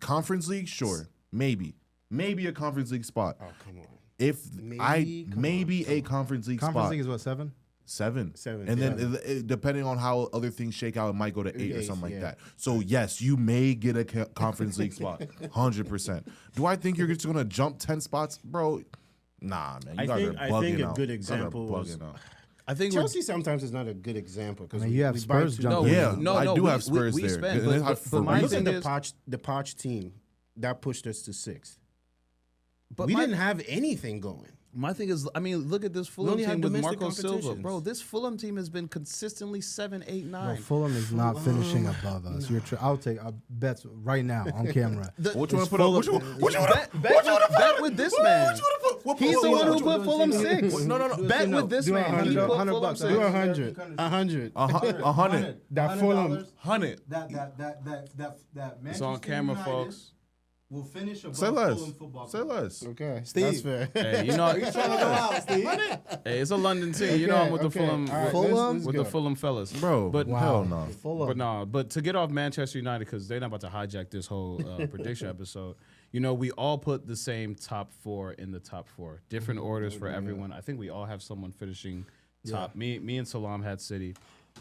Conference League, sure, maybe a Conference League spot. Oh, come on. If maybe a Conference League spot. Conference League is what, 7? 7. 7. And then depending on how other things shake out, it might go to 8 or 8, something like yeah. that. So yes, you may get a Conference League spot, 100%. Do I think you're just gonna jump 10 spots, bro? Nah, man. You guys are bugging I think a out. good You guys are example was bugging out. I think Chelsea sometimes is not a good example because You have Spurs jumping. I do have Spurs we there. spent, And but my look thing at is, the Poch team that pushed us to 6th. but We my, didn't have anything going. my thing is, I mean, look at this Fulham only have team with domestic Marco Silva, competitions. bro. This Fulham team has been consistently 7, 8, 9. Bro, Fulham is not finishing above us. I'll take bets right now on camera. What you want to put up? What you Bet with this man. He's the one who put Fulham 6. No. Bet with this man. He put Fulham $100. 6. Do 100. 100. 100. That Fulham. 100. That It's on camera, folks. will finish above Say less. Fulham Football Say Club. less. Okay, Steve. that's fair. Hey, you know, hey, it's a London team. You know I'm with the Fulham, All right, Fulham? with the Fulham fellas, Bro, But hell no. Fulham. But no, but to get off Manchester United, because they're not about to hijack this whole prediction episode. You know, we all put the same top 4 in the top 4. Different orders for everyone. I think we all have someone finishing top. Me and Salam had City.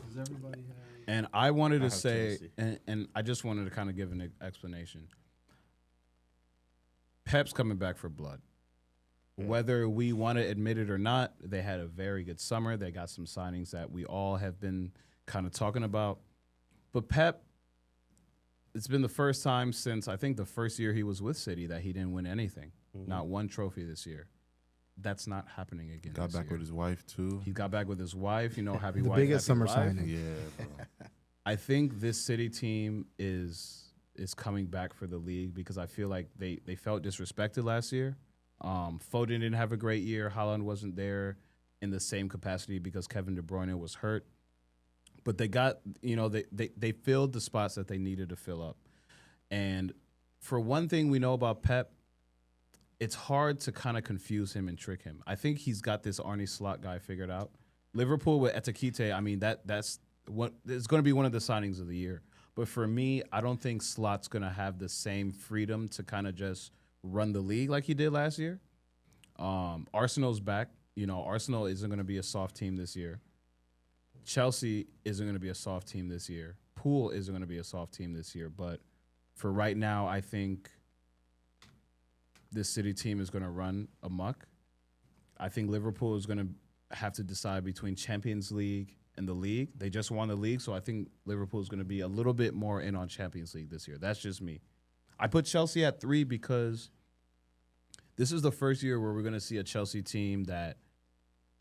Does everybody have... And I wanted to have say, Chelsea. and I just wanted to kind of give an explanation. Pep's coming back for blood. Whether we want to admit it or not, they had a very good summer. They got some signings that we all have been kind of talking about. But Pep, it's been the first time since I think the first year he was with City that he didn't win anything. Not one trophy this year. That's not happening again. Got this back year. with his wife too. He got back with his wife. You know, happy The wife, biggest happy summer life. signing. Yeah, bro. I think this City team is coming back for the league because I feel like they felt disrespected last year. Foden didn't have a great year. Haaland wasn't there in the same capacity because Kevin De Bruyne was hurt. But they got, you know, they filled the spots that they needed to fill up. And for one thing we know about Pep, it's hard to kind of confuse him and trick him. I think he's got this Arne Slot guy figured out. Liverpool with Etikite, I mean, that's what it's going to be one of the signings of the year. But for me, I don't think Slot's going to have the same freedom to kind of just run the league like he did last year. Arsenal's back. You know, Arsenal isn't going to be a soft team this year. Chelsea isn't going to be a soft team this year. Poole isn't going to be a soft team this year. But for right now, I think this City team is going to run amok. I think Liverpool is going to have to decide between Champions League and the league. They just won the league, so I think Liverpool is going to be a little bit more in on Champions League this year. That's just me. I put Chelsea at 3 because this is the first year where we're going to see a Chelsea team that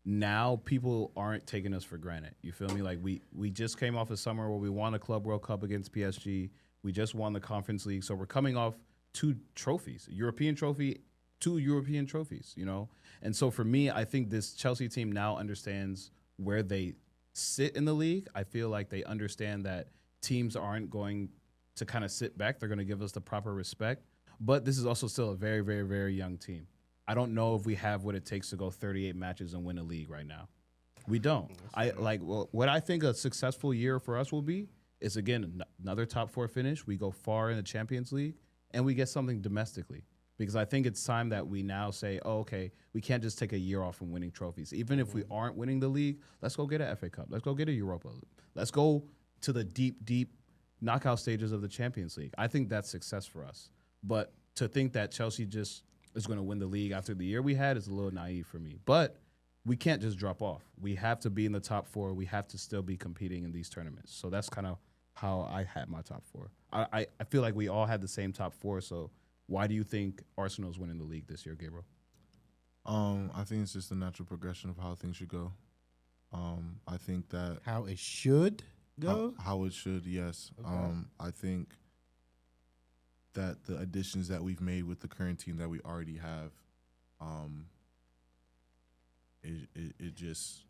now people aren't taking us for granted. You feel me? Like we just came off a summer where we won a Club World Cup against PSG. We just won the Conference League, so we're coming off 2 trophies, European trophy, 2 European trophies, you know? And so for me, I think this Chelsea team now understands where they sit in the league. I feel like they understand that teams aren't going to kind of sit back. They're going to give us the proper respect. But this is also still a very, very, very young team. I don't know if we have what it takes to go 38 matches and win a league right now. We don't. What I think a successful year for us will be is, again, another top 4 finish. We go far in the Champions League, and we get something domestically. Because I think it's time that we now say, oh, okay, we can't just take a year off from winning trophies. Even if we aren't winning the league, let's go get an FA Cup. Let's go get a Europa. Let's go to the deep, deep knockout stages of the Champions League. I think that's success for us. But to think that Chelsea just is going to win the league after the year we had is a little naive for me. But we can't just drop off. We have to be in the top 4. We have to still be competing in these tournaments. So that's kind of how I had my top 4. I feel like we all had the same top 4. So why do you think Arsenal's winning the league this year, Gabriel? I think it's just the natural progression of how things should go. I think that How it should go? how it should, yes. Okay. I think that the additions that we've made with the current team that we already have, it just,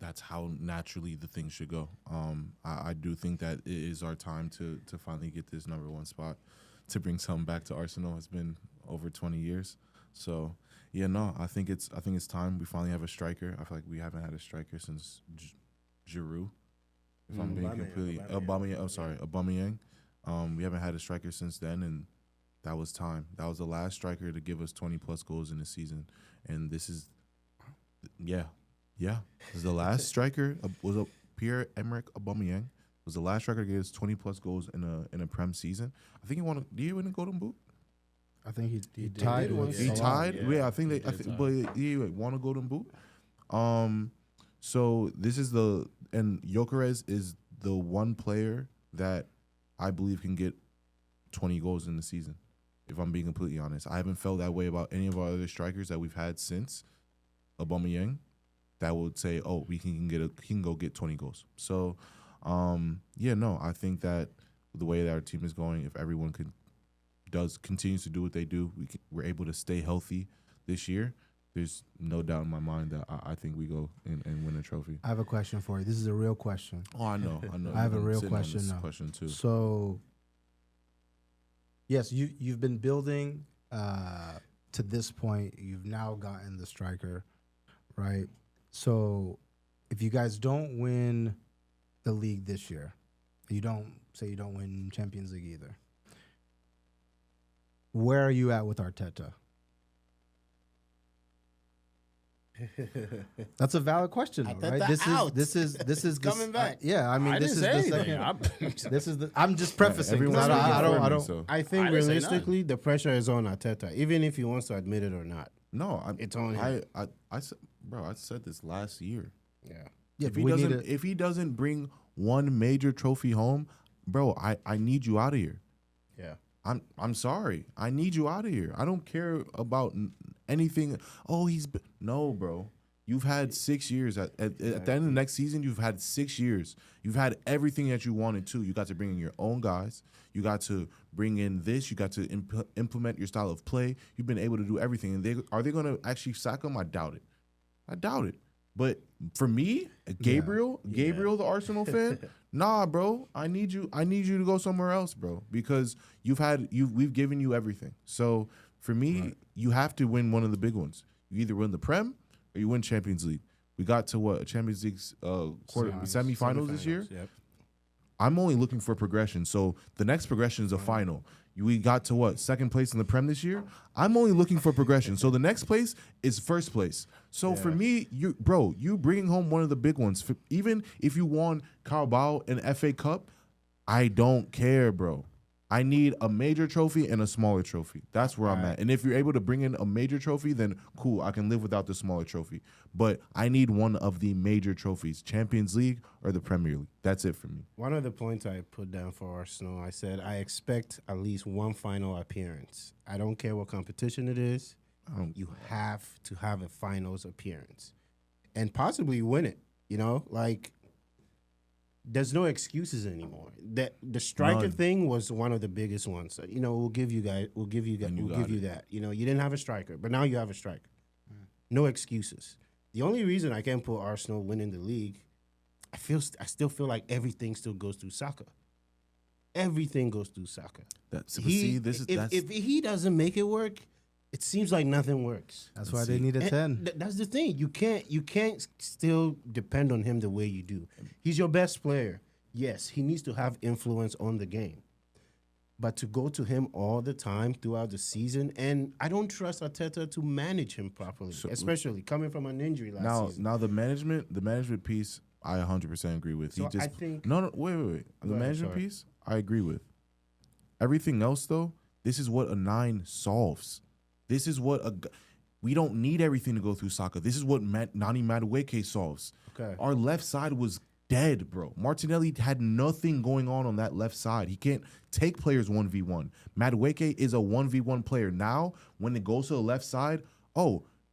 that's how naturally the thing should go. I do think that it is our time to finally get this number 1 spot, to bring something back to Arsenal. It's been over 20 years. So, yeah, no, I think it's time. We finally have a striker. I feel like we haven't had a striker since Giroud. If I'm being completely Aubameyang. We haven't had a striker since then, and that was time. That was the last striker to give us 20-plus goals in the season. And this is, this is the last striker, was a Pierre-Emerick Aubameyang. Was the last striker to give us 20-plus goals in a Prem season. I think did he win a Golden Boot? I think he did. tied. He with did. He Salah. tied? Yeah, I think but he won a Golden Boot. So this is and Gyökeres is the one player that I believe can get 20 goals in the season, if I'm being completely honest. I haven't felt that way about any of our other strikers that we've had since Aubameyang that would say, oh, he can go get 20 goals. So, I think that the way that our team is going, if everyone continues to do what they do, we're able to stay healthy this year. There's no doubt in my mind that I think we go and win a trophy. I have a question for you. This is a real question. Oh, I know. I have a You've been real sitting on question this now. question too. So, yes, you've been building to this point. You've now gotten the striker, right? So, if you guys don't win the league this year, you don't win Champions League either. Where are you at with Arteta? That's a valid question, though, right? This is coming back. I mean, this is the second. This is the. I'm just prefacing. Everyone's 'cause speaking I for me, don't. so. I think I didn't say realistically, the pressure is on Arteta, even if he wants to admit it or not. No, It's on him. I said this last year. Yeah. Yeah, If he doesn't bring one major trophy home, bro, I need you out of here. Yeah. I'm sorry. I need you out of here. I don't care about anything. Oh, no, bro. You've had 6 years. At the end of the next season, you've had 6 years. You've had everything that you wanted to. You got to bring in your own guys. You got to bring in this. You got to implement your style of play. You've been able to do everything. And are they going to actually sack him? I doubt it. But for me, Gabriel, the Arsenal fan, nah, bro. I need you to go somewhere else, bro, because we've given you everything. So for me, you have to win one of the big ones. You either win the Prem or you win Champions League. We got to Champions League semifinals this year. Yep. I'm only looking for progression. So the next progression is a final. We got to second place in the Prem this year. I'm only looking for progression. So the next place is first place. So for me, you bringing home one of the big ones. Even if you won Carabao and FA Cup, I don't care, bro. I need a major trophy and a smaller trophy. That's where I'm at. And if you're able to bring in a major trophy, then cool, I can live without the smaller trophy. But I need one of the major trophies, Champions League or the Premier League. That's it for me. One of the points I put down for Arsenal, I said I expect at least one final appearance. I don't care what competition it is. You have to have a finals appearance and possibly win it. There's no excuses anymore. The striker thing was one of the biggest ones. So, we'll give you that. You didn't have a striker, but now you have a striker. No excuses. The only reason I can't put Arsenal winning the league, I still feel like everything still goes through Saka. everything goes through Saka. If he doesn't make it work, it seems like nothing works. That's why they need a 10. That's the thing. You can't still depend on him the way you do. He's your best player. Yes, he needs to have influence on the game. But to go to him all the time throughout the season, and I don't trust Arteta to manage him properly, especially coming from an injury last season. Now the management piece, I 100% agree with. So I think wait. The management piece, I agree with. Everything else though, this is what a 9 solves. This is what we don't need everything to go through Saka. This is what Nani Madueke solves. Okay. Our left side was dead, bro. Martinelli had nothing going on that left side. He can't take players 1v1. Madueke is a 1v1 player. Now, when it goes to the left side,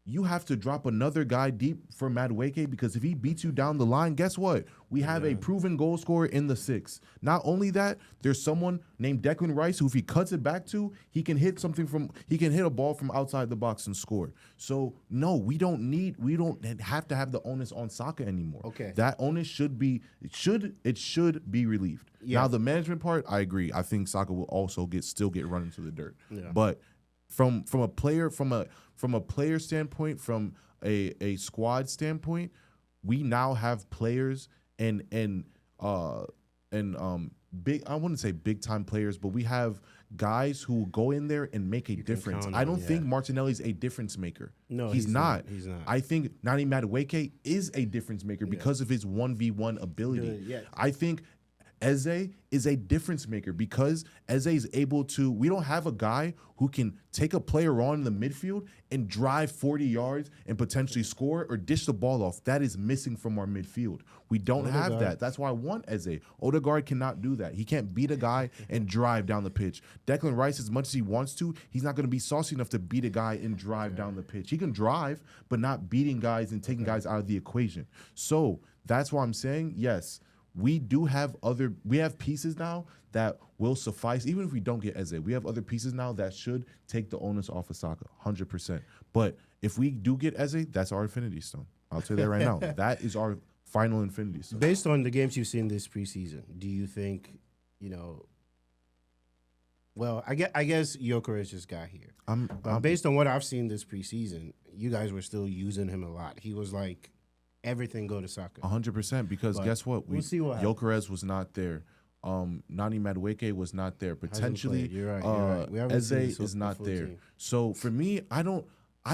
you have to drop another guy deep for Madueke because if he beats you down the line, guess what? We have a proven goal scorer in the 6. Not only that, there's someone named Declan Rice who, if he cuts it back to, he can hit a ball from outside the box and score. So no, we don't have to have the onus on Saka anymore. Okay, that onus should be relieved. Yeah. Now the management part, I agree. I think Saka will also still get run into the dirt. Yeah. But from a player standpoint, from a squad standpoint, we now have players and big, I wouldn't say big time players, but we have guys who go in there and make a difference. I don't think Martinelli's a difference maker. No, he's not. He's not. I think Nani Madueke is a difference maker because of his 1v1 ability. Yeah. I think Eze is a difference maker because Eze is able to. We don't have a guy who can take a player on in the midfield and drive 40 yards and potentially score or dish the ball off. That is missing from our midfield. We don't have that. That's why I want Eze. Odegaard cannot do that. He can't beat a guy and drive down the pitch. Declan Rice, as much as he wants to, he's not going to be saucy enough to beat a guy and drive down the pitch. He can drive, but not beating guys and taking guys out of the equation. So that's why I'm saying, yes, we have pieces now that will suffice. Even if we don't get Eze, we have other pieces now that should take the onus off of Saka, 100%. But if we do get Eze, that's our Infinity Stone. I'll tell you that right now. That is our final Infinity Stone. Based on the games you've seen this preseason, do you think, well, I guess Gyökeres just got here. Based on what I've seen this preseason, you guys were still using him a lot. He was like, everything go to Saka. 100%, because guess what? We'll see what Gyökeres was not there. Nani Madueke was not there. Potentially, you're right. Eze is not there. Team. So for me, I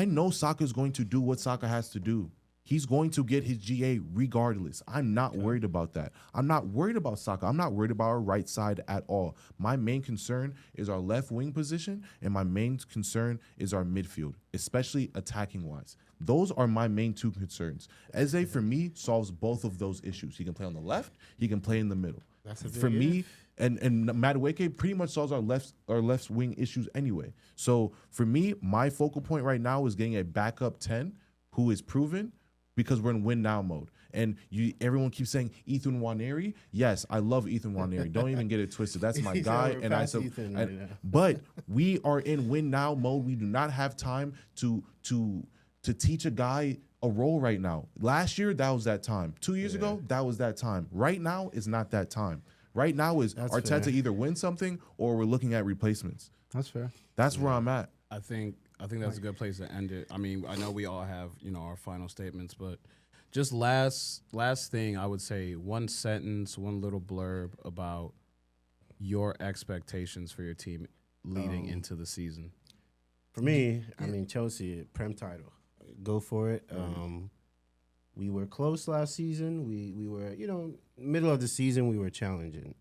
know Saka is going to do what Saka has to do. He's going to get his GA regardless. I'm not worried about that. I'm not worried about Saka. I'm not worried about our right side at all. My main concern is our left wing position, and my main concern is our midfield, especially attacking-wise. Those are my main 2 concerns. Eze, for me, solves both of those issues. He can play on the left. He can play in the middle. For me, and Madueke pretty much solves our left wing issues anyway. So for me, my focal point right now is getting a backup 10 who is proven, because we're in win now mode. And everyone keeps saying Ethan Nwaneri. Yes, I love Ethan Nwaneri. Don't even get it twisted. That's my guy. But we are in win now mode. We do not have time to teach a guy a role right now. Last year, that was that time. 2 years ago, that was that time. Right now is not that time. Right now is Arteta either win something or we're looking at replacements. That's fair. That's where I'm at. I think that's a good place to end it. I mean, I know we all have, our final statements, but just last thing, I would say one sentence, one little blurb about your expectations for your team leading into the season. For me, I mean, Chelsea, Prem title. Go for it. We were close last season. We were, middle of the season, we were challenging.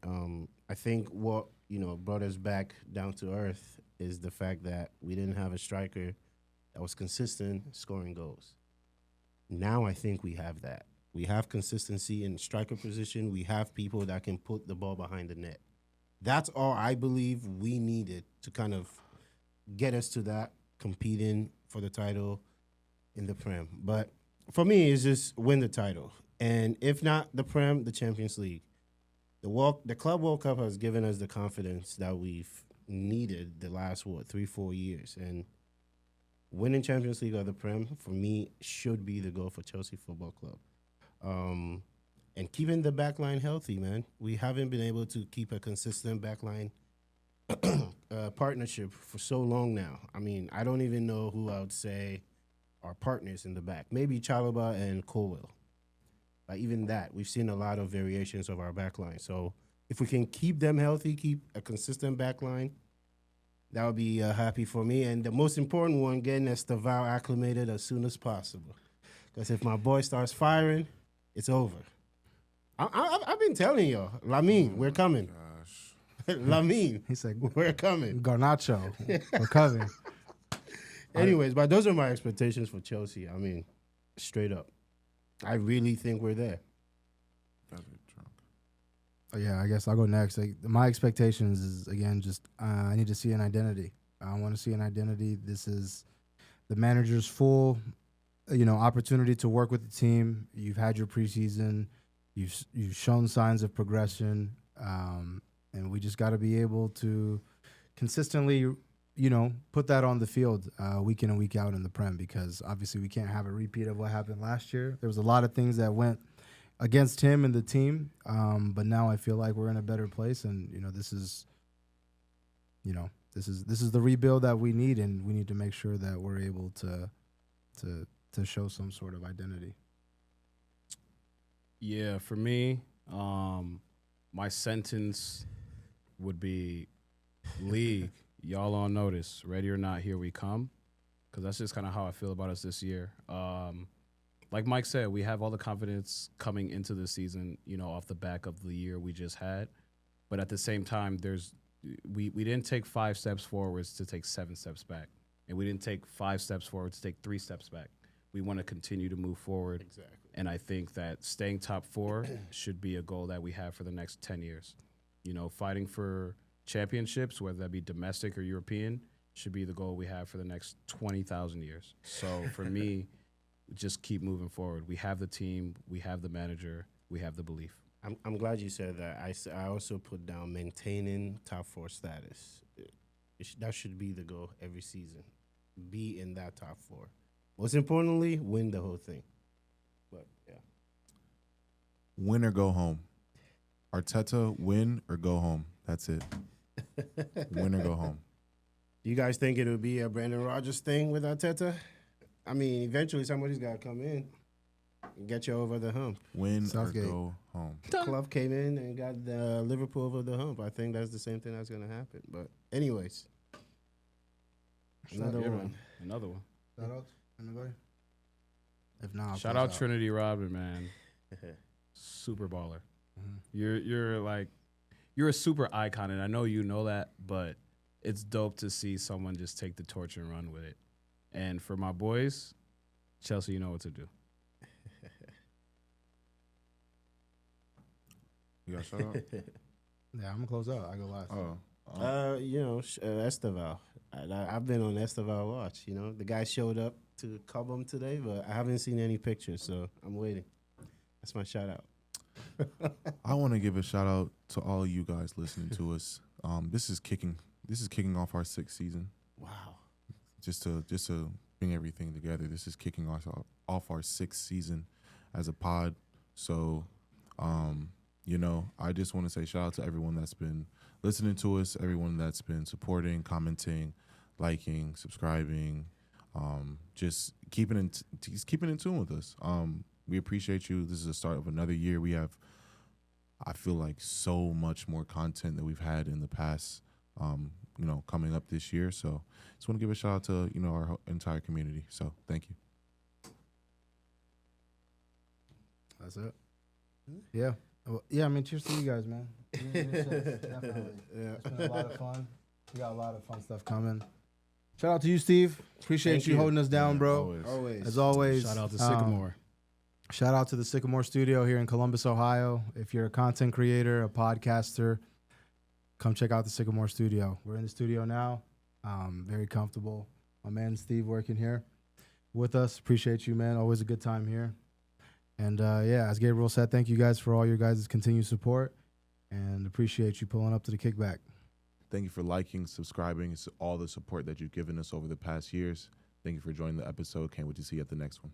I think what, brought us back down to earth is the fact that we didn't have a striker that was consistent scoring goals. Now I think we have that. We have consistency in striker position. We have people that can put the ball behind the net. That's all I believe we needed to kind of get us to that, competing for the title in the Prem. But for me, it's just win the title. And if not the Prem, the Champions League. The Club World Cup has given us the confidence that we've needed the last 3-4 years, and winning Champions League or the Prem for me should be the goal for Chelsea Football Club. and keeping the back line healthy, man. We haven't been able to keep a consistent back line partnership for so long now. I mean, I don't even know who I would say are partners in the back. Maybe Chalobah and Colwell. But even that, we've seen a lot of variations of our back line. So if we can keep them healthy, keep a consistent back line, that would be happy for me. And the most important one, getting Estevao acclimated as soon as possible. Because if my boy starts firing, it's over. I've been telling y'all, Lamine, we're coming. Lamine, He said, we're coming. Garnacho, we're coming. Anyways, but those are my expectations for Chelsea. I mean, straight up. I really think we're there. Oh, yeah, I guess I'll go next. Like, my expectations is, again, just I need to see an identity. I want to see an identity. This is the manager's full, opportunity to work with the team. You've had your preseason. You've shown signs of progression. And we just got to be able to consistently, put that on the field week in and week out in the Prem, because obviously we can't have a repeat of what happened last year. There was a lot of things that went against him and the team, but now I feel like we're in a better place, and this is the rebuild that we need, and we need to make sure that we're able to show some sort of identity. Yeah, for me, my sentence would be league. Y'all on notice. Ready or not, here we come. Because that's just kind of how I feel about us this year. Like Mike said, we have all the confidence coming into the season, off the back of the year we just had. But at the same time, we didn't take 5 steps forwards to take 7 steps back. And we didn't take 5 steps forward to take 3 steps back. We want to continue to move forward. Exactly. And I think that staying top 4 should be a goal that we have for the next 10 years. Fighting for championships, whether that be domestic or European, should be the goal we have for the next 20,000 years. So for me, just keep moving forward. We have the team, we have the manager, we have the belief. I'm glad you said that. I also put down maintaining top 4 status. That should be the goal every season. Be in that top 4. Most importantly, win the whole thing. But yeah, Win or go home. Arteta, win or go home. That's it. Win or go home. Do you guys think it would be a Brandon Rodgers thing with Arteta? I mean, eventually somebody's got to come in and get you over the hump. Win Southgate. or go home. Club came in and got the Liverpool over the hump. I think that's the same thing that's going to happen. But anyways, another Yeah, one. man. Another one. Shout out anybody? If not, I'll Shout close out Trinity Rodman, man. Super baller. Mhm. You're a super icon, and I know you know that, but it's dope to see someone just take the torch and run with it. And for my boys, Chelsea, you know what to do. You got a shout out? Yeah, I'm gonna close out. I go last. Estevao. I've been on Estevao watch. The guy showed up to Cobham today, but I haven't seen any pictures, so I'm waiting. That's my shout out. I want to give a shout out to all you guys listening to us. This is kicking off our 6th season. Wow. Just to bring everything together. This is kicking off our 6th season as a pod. So, I just want to say shout out to everyone that's been listening to us, everyone that's been supporting, commenting, liking, subscribing, just keeping in tune with us. We appreciate you. This is the start of another year. We have, I feel like, so much more content than we've had in the past, coming up this year. So just want to give a shout out to, our entire community. So thank you. That's it. Yeah. Well, yeah, I mean, cheers to you guys, man. Definitely. Yeah. It's been a lot of fun. We got a lot of fun stuff coming. Shout out to you, Steve. Appreciate Thank you you. holding us down, Yeah, bro. always. As always. Shout out to Sycamore. Shout out to the Sycamore Studio here in Columbus, Ohio. If you're a content creator, a podcaster, come check out the Sycamore Studio. We're in the studio now. Very comfortable. My man Steve working here with us. Appreciate you, man. Always a good time here. And as Gabriel said, thank you guys for all your guys' continued support, and appreciate you pulling up to the kickback. Thank you for liking, subscribing. It's all the support that you've given us over the past years. Thank you for joining the episode. Can't wait to see you at the next one.